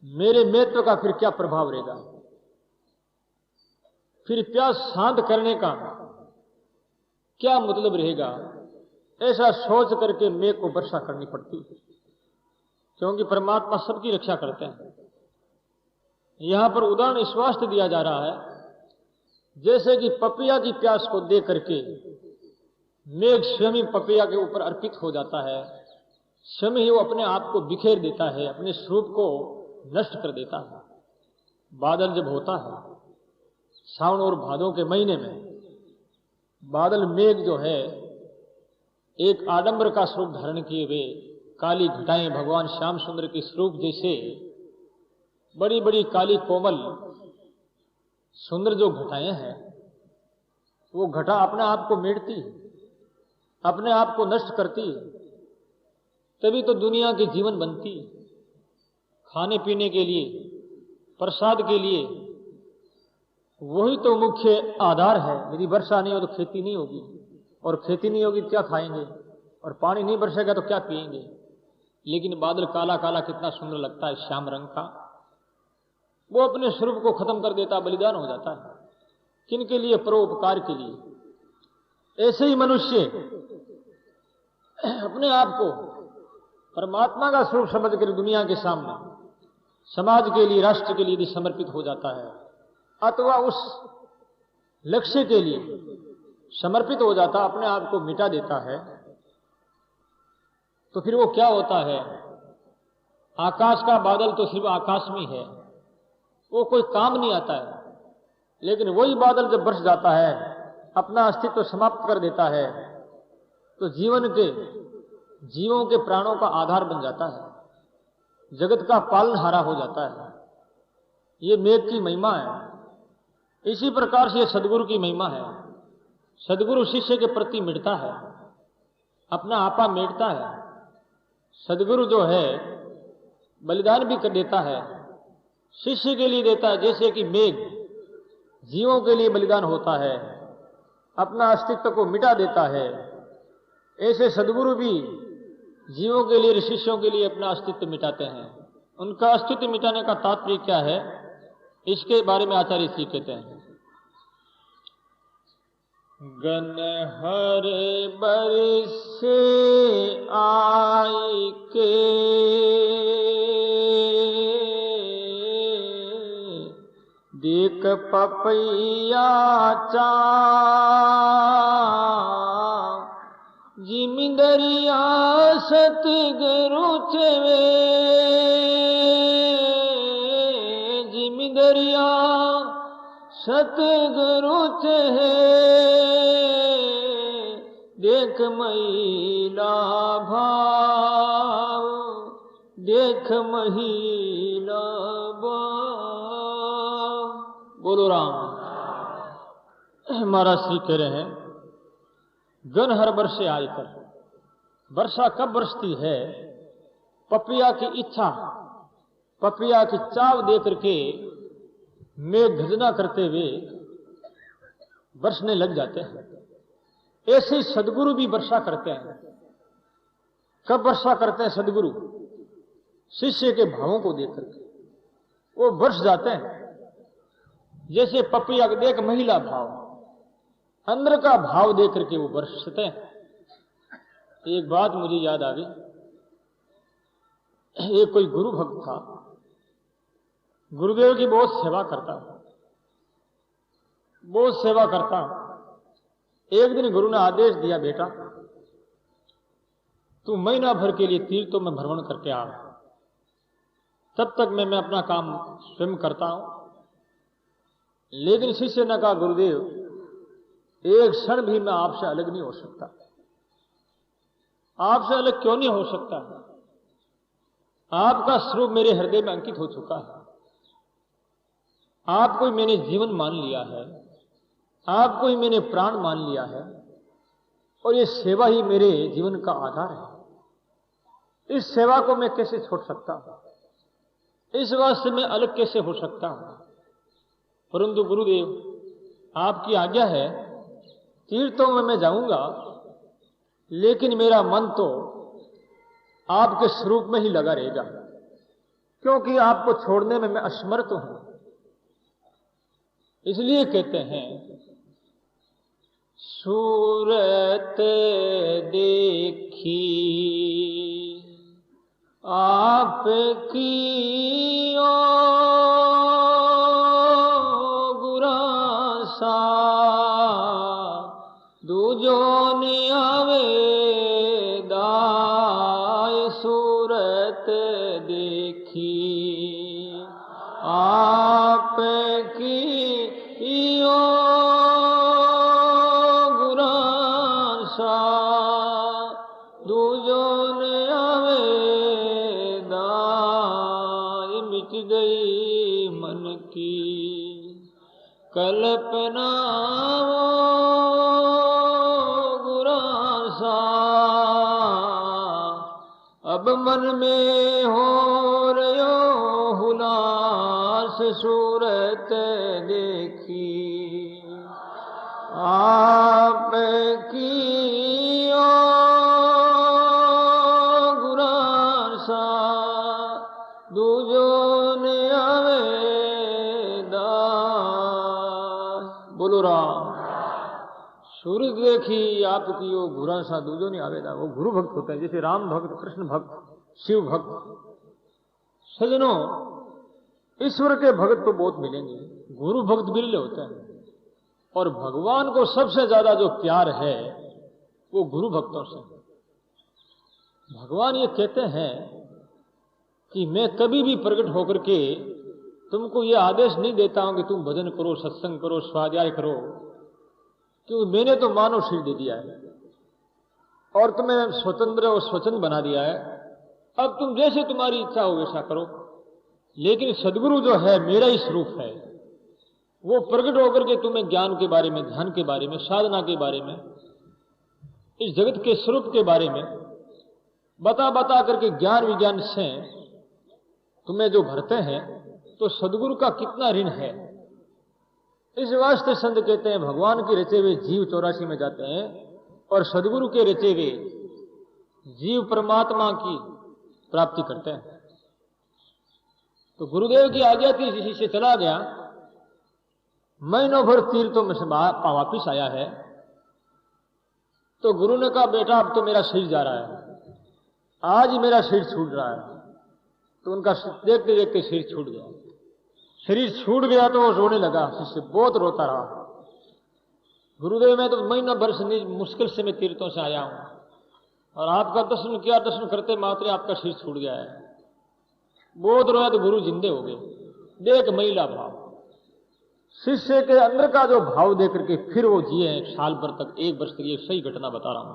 मेरे महत्व का फिर क्या प्रभाव रहेगा, फिर प्यास शांत करने का क्या मतलब रहेगा। ऐसा सोच करके मेघ को वर्षा करनी पड़ती है, क्योंकि परमात्मा सबकी रक्षा करते हैं। यहां पर उदाहरण इस वास्ते दिया जा रहा है, जैसे कि पपिया की प्यास को देख करके मेघ स्वयं ही पपिया के ऊपर अर्पित हो जाता है, स्वयं ही वो अपने आप को बिखेर देता है, अपने स्वरूप को नष्ट कर देता है। बादल जब होता है सावन और भादों के महीने में, बादल मेघ जो है एक आडंबर का स्वरूप धारण किए हुए काली घटाएं भगवान श्याम सुंदर के स्वरूप जैसे बड़ी बड़ी काली कोमल सुंदर जो घटाएं हैं, वो घटा अपने आप को मेटती है, अपने आप को नष्ट करती है। तभी तो दुनिया की जीवन बनती है, खाने पीने के लिए, प्रसाद के लिए, वही तो मुख्य आधार है। यदि वर्षा नहीं हो तो खेती नहीं होगी, और खेती नहीं होगी तो क्या खाएंगे, और पानी नहीं बरसेगा तो क्या पिएंगे। लेकिन बादल काला काला कितना सुंदर लगता है, श्याम रंग का, वो अपने स्वरूप को खत्म कर देता, बलिदान हो जाता है। किनके लिए? परोपकार के लिए। ऐसे ही मनुष्य अपने आप को परमात्मा का स्वरूप समझकर दुनिया के सामने, समाज के लिए, राष्ट्र के लिए यदि समर्पित हो जाता है, अथवा उस लक्ष्य के लिए समर्पित हो जाता, अपने आप को मिटा देता है, तो फिर वो क्या होता है? आकाश का बादल तो सिर्फ आकाश में है, वो कोई काम नहीं आता है। लेकिन वही बादल जब बरस जाता है, अपना अस्तित्व समाप्त कर देता है, तो जीवों के प्राणों का आधार बन जाता है, जगत का पालनहारा हो जाता है। ये मेघ की महिमा है। इसी प्रकार से सदगुरु की महिमा है। सदगुरु शिष्य के प्रति मिटता है, अपना आपा मेटता है। सदगुरु जो है बलिदान भी कर देता है, शिष्य के लिए देता है, जैसे कि मेघ जीवों के लिए बलिदान होता है, अपना अस्तित्व को मिटा देता है। ऐसे सदगुरु भी जीवों के लिए, शिष्यों के लिए अपना अस्तित्व मिटाते हैं। उनका अस्तित्व मिटाने का तात्पर्य क्या है, इसके बारे में आचार्य श्री कहते हैं, गन हर बरसे आई के देख पपैया चा जिमिंदरिया सतगुरु चवे जिमिंदरिया सतगुरु चहे देख महिला भाव देख महिला भाव। बोलो राम। महाराज श्री कह रहे हैं, गन हर वर्षे आयकर, वर्षा कब बरसती है? पपिया की इच्छा, पपिया की चाव दे करके मेघ गर्जना करते हुए बरसने लग जाते हैं। ऐसे ही सदगुरु भी वर्षा करते हैं। कब वर्षा करते हैं सदगुरु? शिष्य के भावों को देख करके वो बरस जाते हैं। जैसे पपिया के देख महिला भाव, अंदर का भाव देख करके वो बरसते हैं। एक बात मुझे याद आ गई, एक कोई गुरु भक्त था, गुरुदेव की बहुत सेवा करता, बहुत सेवा करता। एक दिन गुरु ने आदेश दिया, बेटा तू महीना भर के लिए तीर्थों में भ्रमण करके आ, तब तक मैं अपना काम स्वयं करता हूं। लेकिन शिष्य ने कहा, गुरुदेव एक क्षण भी मैं आपसे अलग नहीं हो सकता। आपसे अलग क्यों नहीं हो सकता? आपका स्वरूप मेरे हृदय में अंकित हो चुका है, आपको ही मैंने जीवन मान लिया है, आपको ही मैंने प्राण मान लिया है, और ये सेवा ही मेरे जीवन का आधार है। इस सेवा को मैं कैसे छोड़ सकता हूं? इस वास्ते मैं अलग कैसे हो सकता हूं? परंतु गुरुदेव आपकी आज्ञा है, तीर्थों में मैं जाऊंगा, लेकिन मेरा मन तो आपके स्वरूप में ही लगा रहेगा। क्योंकि आपको छोड़ने में मैं असमर्थ हूं। इसलिए कहते हैं सूरत देखी आपकी ओ गुरासा दूजो ने आवे दाय सूरत देखी आपकी ओ गुरासा दूजो ने आवे दाय मिट गई मन की कल्पना गुरासा अब मन में हो रयो हुलास सूरत देखी आपकी ओ गुरासा दूजो ने आवे दास। बोलो राम। सूरज देखी आपकी वो गुरासा दूजो ने आवेदा। वो गुरु भक्त होता है, जैसे राम भक्त, कृष्ण भक्त, शिव भक्त। सजनों, ईश्वर के भक्त तो बहुत मिलेंगे, गुरु भक्त बिरले होते हैं। और भगवान को सबसे ज्यादा जो प्यार है वो गुरु भक्तों से। भगवान ये कहते हैं कि मैं कभी भी प्रकट होकर के तुमको ये आदेश नहीं देता हूं कि तुम भजन करो, सत्संग करो, स्वाध्याय करो, क्योंकि मैंने तो मानव शरीर दे दिया है और तुम्हें स्वतंत्र और स्वच्छंद बना दिया है। अब तुम जैसे तुम्हारी इच्छा हो वैसा करो। लेकिन सदगुरु जो है मेरा ही स्वरूप है, वो प्रकट होकर के तुम्हें ज्ञान के बारे में, ध्यान के बारे में, साधना के बारे में, इस जगत के स्वरूप के बारे में बता बता करके ज्ञान विज्ञान से तुम्हें जो भरते हैं, तो सदगुरु का कितना ऋण है। इस वास्ते संत कहते हैं भगवान के रचे हुए जीव 84 में जाते हैं और सदगुरु के रचे हुए जीव परमात्मा की प्राप्ति करते हैं। तो गुरुदेव की आज्ञा थी, इसी से चला गया, महीनों भर तीर्थों में से वापिस आया है। तो गुरु ने कहा बेटा अब तो मेरा शरीर जा रहा है, आज ही मेरा शरीर छूट रहा है। तो उनका देखते देखते शरीर छूट गया। शरीर छूट गया तो वो रोने लगा, शिष्य बहुत रोता रहा। गुरुदेव मैं तो महीना भर से मुश्किल से मैं तीर्थों से आया हूं और आपका दर्शन किया, दर्शन करते मात्र आपका शरीर छूट गया है। बहुत रोया तो गुरु जिंदे हो गए। देख महिला भाव, शिष्य के अंदर का जो भाव देकर के फिर वो जिए 1 साल भर तक, 1 वर्ष तक। ये सही घटना बता रहा हूं।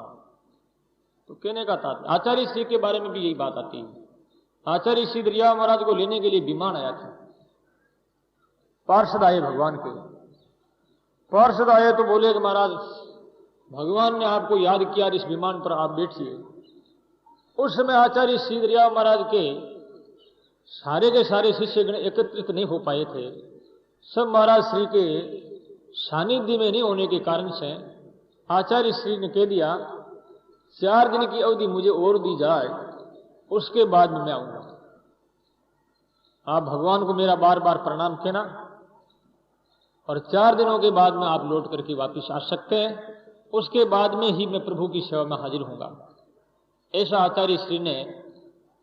तो कहने का था आचार्य श्री के बारे में भी यही बात आती है। आचार्य श्री दरिया महाराज को लेने के लिए विमान आया था। पार्षद आए भगवान के। पार्षद आए तो बोले कि महाराज भगवान ने आपको याद किया, इस विमान पर आप बैठिए। उस समय आचार्य श्री दरिया महाराज के सारे के सारे शिष्यगण एकत्रित नहीं हो पाए थे। सब महाराज श्री के सानिध्य में नहीं होने के कारण से आचार्य श्री ने कह दिया 4 दिन की अवधि मुझे और दी जाए, उसके बाद में मैं आऊंगा। आप भगवान को मेरा बार बार प्रणाम कहना और 4 दिनों के बाद में आप लौट करके वापिस आ सकते हैं। उसके बाद में ही मैं प्रभु की सेवा में हाजिर होऊंगा। ऐसा आचार्य श्री ने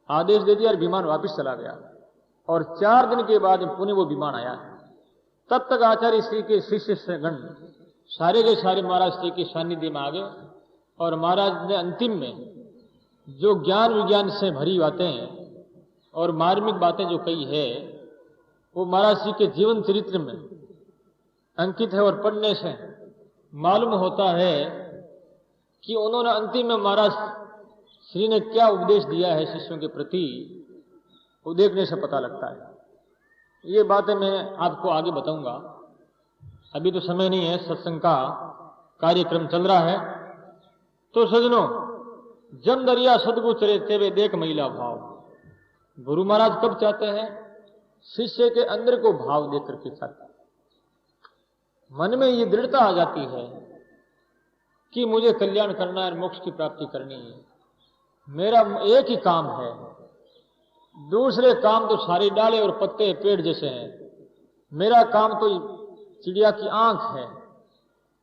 आदेश दे दिया और विमान वापिस चला गया। और 4 दिन के बाद पुनः वो विमान आया। तब तक आचार्य श्री के शिष्य गण सारे के सारे महाराज श्री के सानिध्य में आ गए और महाराज ने अंतिम में जो ज्ञान विज्ञान से भरी बातें और मार्मिक बातें जो कही है वो महाराज श्री के जीवन चरित्र में अंकित है। और पढ़ने से मालूम होता है कि उन्होंने अंतिम में महाराज श्री ने क्या उपदेश दिया है शिष्यों के प्रति, वो देखने से पता लगता है। ये बातें मैं आपको आगे बताऊंगा, अभी तो समय नहीं है, सत्संग का कार्यक्रम चल रहा है। तो सजनों, जम दरिया सदगुरु चले तेरे देख महिला भाव। गुरु महाराज कब चाहते हैं? शिष्य के अंदर को भाव देख करके चाहते हैं। मन में ये दृढ़ता आ जाती है कि मुझे कल्याण करना है, मोक्ष की प्राप्ति करनी है, मेरा एक ही काम है, दूसरे काम तो सारी डाले और पत्ते पेड़ जैसे हैं, मेरा काम तो चिड़िया की आंख है,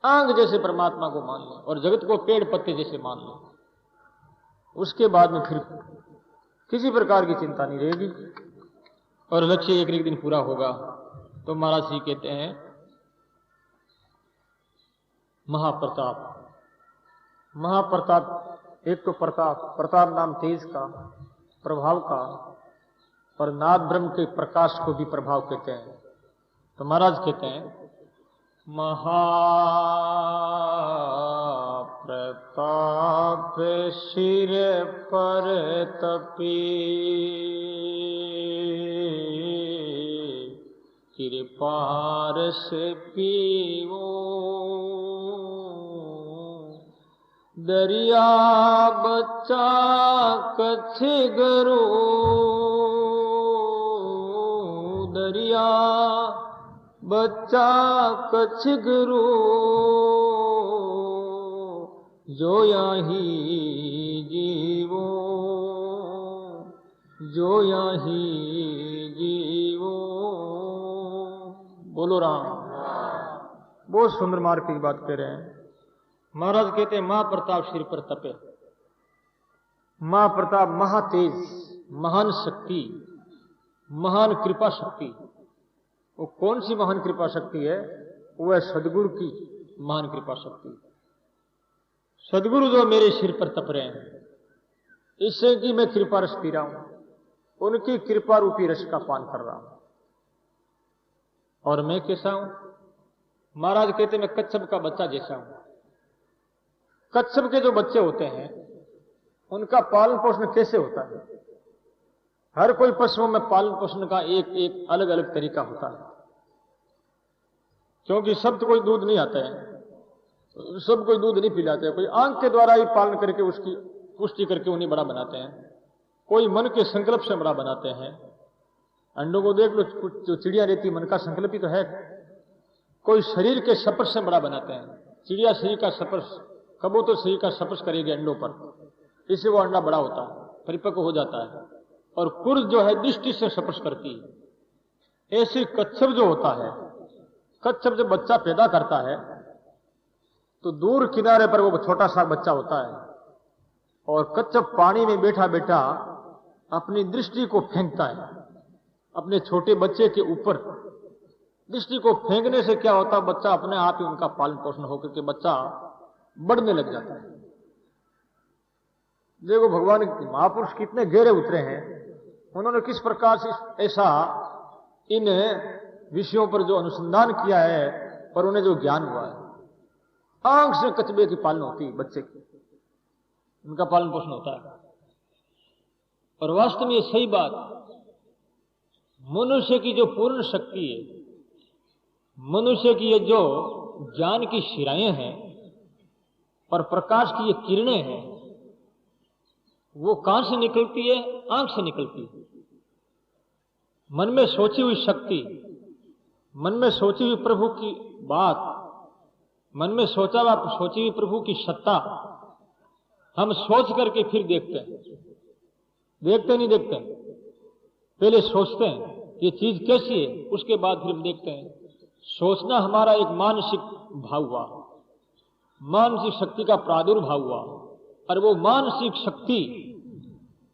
आंख जैसे परमात्मा को मान लो और जगत को पेड़ पत्ते जैसे मान लो। उसके बाद में फिर किसी प्रकार की चिंता नहीं रहेगी और लक्ष्य एक एक दिन पूरा होगा। तो महाराज जी कहते हैं महाप्रताप। महाप्रताप, एक तो प्रताप नाम तेज का, प्रभाव का, और नाद ब्रह्म के प्रकाश को भी प्रभाव कहते हैं। तो महाराज कहते हैं महाप्रताप सिर पर तपी, कृपार से पीवो, दरिया बच्चा कच्छ गरो, दरिया बच्चा कच्छ गरो, जो यही जीवो, जो यही जीवो। बोलो राम। बहुत सुंदर मार्ग की बात कह रहे हैं। महाराज कहते हैं महाप्रताप सिर पर तपे। महाप्रताप महातेज, महान शक्ति, महान कृपा शक्ति। वो कौन सी महान कृपा शक्ति है? वो है सदगुरु की महान कृपा शक्ति। सदगुरु जो मेरे सिर पर तप रहे हैं, इससे कि मैं कृपा रस पी रहा हूं, उनकी कृपा रूपी रस का पान कर रहा हूं। और मैं कैसा हूं? महाराज कहते मैं कच्छप का बच्चा जैसा हूं। कच्छप के जो बच्चे होते हैं उनका पालन पोषण कैसे होता है? हर कोई पशुओं में पालन पोषण का एक एक अलग अलग तरीका होता है, क्योंकि सब तो कोई दूध नहीं आता है, सब कोई दूध नहीं पिलाते हैं। कोई आंख के द्वारा ही पालन करके उसकी पुष्टि करके उन्हें बड़ा बनाते हैं, कोई मन के संकल्प से बड़ा बनाते हैं। अंडों को देख लो, जो चिड़िया रहती मन का संकल्प ही तो है। कोई शरीर के स्पर्श से बड़ा बनाते हैं। चिड़िया शरीर का स्पर्श, कबूतर शरीर का स्पर्श करेगी अंडों पर, इससे वो अंडा बड़ा होता है, परिपक्व हो जाता है। और कुर्ज जो है दृष्टि से स्पर्श करती है। ऐसे कच्छप जो होता है, कच्छप जब बच्चा पैदा करता है तो दूर किनारे पर वो छोटा सा बच्चा होता है, और कच्छप पानी में बैठा बैठा अपनी दृष्टि को फेंकता है अपने छोटे बच्चे के ऊपर। दृष्टि को फेंकने से क्या होता है? बच्चा अपने आप ही उनका पालन पोषण होकर के बच्चा बढ़ने लग जाता है। देखो भगवान महापुरुष कितने गहरे उतरे हैं, उन्होंने किस प्रकार से ऐसा इन विषयों पर जो अनुसंधान किया है और उन्हें जो ज्ञान हुआ है। आंख से कचबे की पालन होती है बच्चे की, उनका पालन पोषण होता है। और वास्तव में ये सही बात, मनुष्य की जो पूर्ण शक्ति है, मनुष्य की ये जो ज्ञान की शिराएं हैं और प्रकाश की ये किरणें हैं, वो कहां से निकलती है? आंख से निकलती है। मन में सोची हुई शक्ति, मन में सोची हुई प्रभु की बात, मन में सोची हुई प्रभु की सत्ता हम सोच करके फिर देखते हैं। देखते नहीं देखते, पहले सोचते हैं ये चीज कैसी है, उसके बाद फिर हम देखते हैं। सोचना हमारा एक मानसिक भाव हुआ, मानसिक शक्ति का प्रादुर्भाव हुआ, और वो मानसिक शक्ति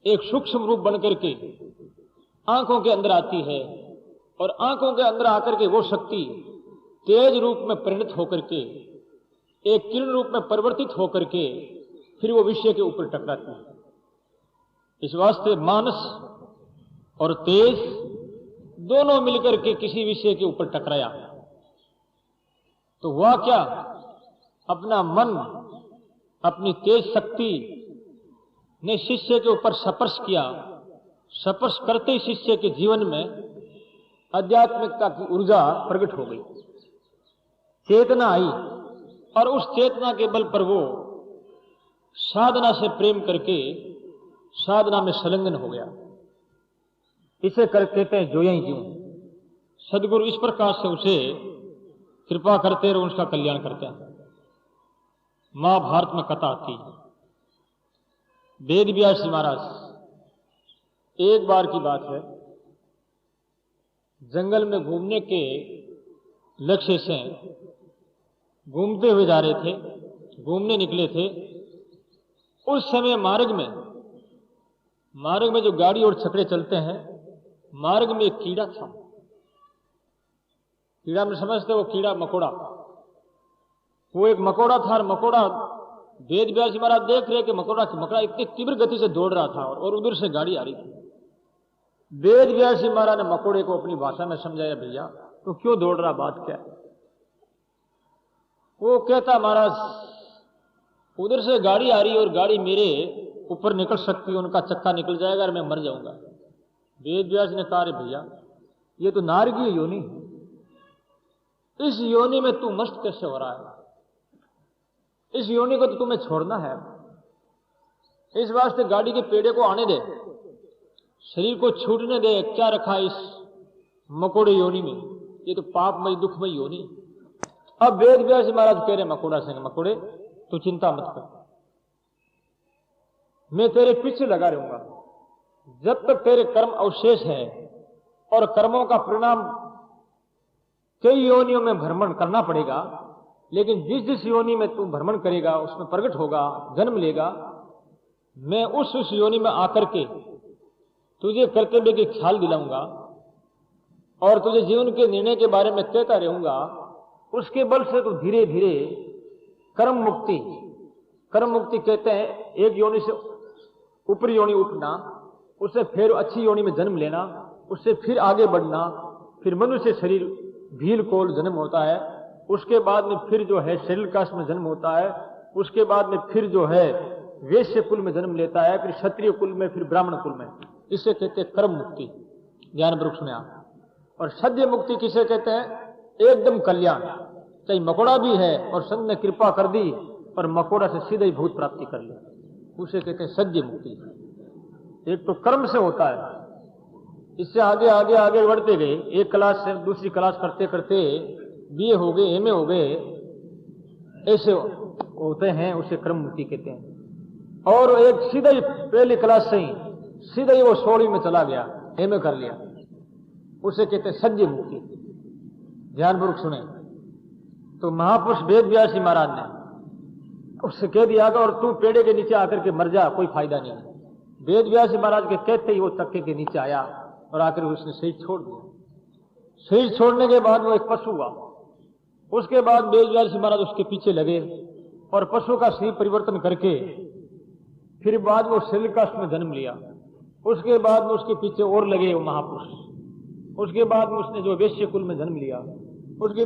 एक सूक्ष्म रूप बनकर के आंखों के अंदर आती है, और आंखों के अंदर आकर के वो शक्ति तेज रूप में परिणत होकर के एक किरण रूप में परिवर्तित होकर के फिर वो विषय के ऊपर टकराती है। इस वास्ते मानस और तेज दोनों मिलकर के किसी विषय के ऊपर टकराया तो हुआ क्या? अपना मन, अपनी तेज शक्ति ने शिष्य के ऊपर स्पर्श किया। स्पर्श करते ही शिष्य के जीवन में आध्यात्मिकता की ऊर्जा प्रकट हो गई, चेतना आई, और उस चेतना के बल पर वो साधना से प्रेम करके साधना में संलग्न हो गया। इसे कहते हैं जो यही जीव। सदगुरु इस प्रकार से उसे कृपा करते और उसका कल्याण करते हैं। महाभारत में कथा आती है, वेद व्यास जी महाराज एक बार की बात है, जंगल में घूमने के लक्ष्य से घूमते हुए जा रहे थे, घूमने निकले थे। उस समय मार्ग में जो गाड़ी और छकड़े चलते हैं, मार्ग में एक कीड़ा था। कीड़ा में समझते हो, कीड़ा मकोड़ा। वो एक मकोड़ा था और मकोड़ा वेद व्यास जी महाराज देख रहे कि मकोड़ा इतनी तीव्र गति से दौड़ रहा था और उधर से गाड़ी आ रही थी। वेद व्यास जी महाराज ने मकोड़े को अपनी भाषा में समझाया, भैया तो क्यों दौड़ रहा, बात क्या है? वो कहता, महाराज उधर से गाड़ी आ रही है और गाड़ी मेरे ऊपर निकल सकती है, उनका चक्का निकल जाएगा और मैं मर जाऊंगा। वेद व्यास ने कहा, भैया ये तो नारकीय योनि है, इस योनि में तू मस्त कैसे हो रहा है? इस योनि को तो तुम्हें छोड़ना है। इस वास्ते गाड़ी के पेड़े को आने दे, शरीर को छूटने दे। क्या रखा इस मकोड़े योनि में? ये तो पापमय दुखमय योनि। अब वेद व्यास महाराज कह रहे मकोड़ा से, मकोड़े तू चिंता मत कर, मैं तेरे पीछे लगा रहूंगा जब तक तेरे कर्म अवशेष है और कर्मों का परिणाम कई योनियों में भ्रमण करना पड़ेगा, लेकिन जिस जिस योनि में तू भ्रमण करेगा उसमें प्रकट होगा, जन्म लेगा, मैं उस योनि में आकर के तुझे कर्तव्य की ख्याल दिलाऊंगा और तुझे जीवन के निर्णय के बारे में कहता रहूंगा। उसके बल से तू धीरे धीरे कर्म मुक्ति कहते हैं, एक योनि से ऊपरी योनि उठना, उससे फिर अच्छी योनि में जन्म लेना, उससे फिर आगे बढ़ना, फिर मनुष्य शरीर भील कोल जन्म होता है, उसके बाद में फिर जो है शरीर काष्ठ में जन्म होता है, उसके बाद में फिर जो है वैश्य कुल में जन्म लेता है, फिर क्षत्रिय कुल में, फिर ब्राह्मण कुल में। इसे कहते हैं कर्म मुक्ति। ज्ञान वृक्ष में आप। और सद्य मुक्ति किसे कहते हैं? एकदम कल्याण। चाहे मकोड़ा भी है और संत ने कृपा कर दी और मकोड़ा से सीधे ही भूत प्राप्ति कर ली, उसे कहते हैं सद्य मुक्ति। एक तो कर्म से होता है, इससे आगे आगे आगे बढ़ते गए, एक क्लास से दूसरी क्लास करते करते बीए हो गए, एमए हो गए, ऐसे होते हैं, उसे कर्म मुक्ति कहते हैं। और एक सीधा ही पहली क्लास से ही सीधा ही वो 16वीं में चला गया, एमए कर लिया, उसे कहते हैं सद्य मुक्ति। ध्यानपूर्वक सुने तो महापुरुष वेद व्यास जी महाराज ने उससे कह दिया और तू पेड़े के नीचे आकर के मर जा, कोई फायदा नहीं है। वेद व्यास जी महाराज के कहते ही वो चक्के के नीचे आया और आकर उसने शरीर छोड़ दिया। शरीर छोड़ने के बाद वो एक पशु हुआ। उसके बाद वेद व्यास जी महाराज उसके पीछे लगे और पशु का शरीर परिवर्तन करके फिर बाद वो शरीर काष्ठ में जन्म लिया। उसके बाद में उसके पीछे और लगे वो महापुरुष। उसके बाद में उसने जो वैश्य कुल में जन्म लिया, उसके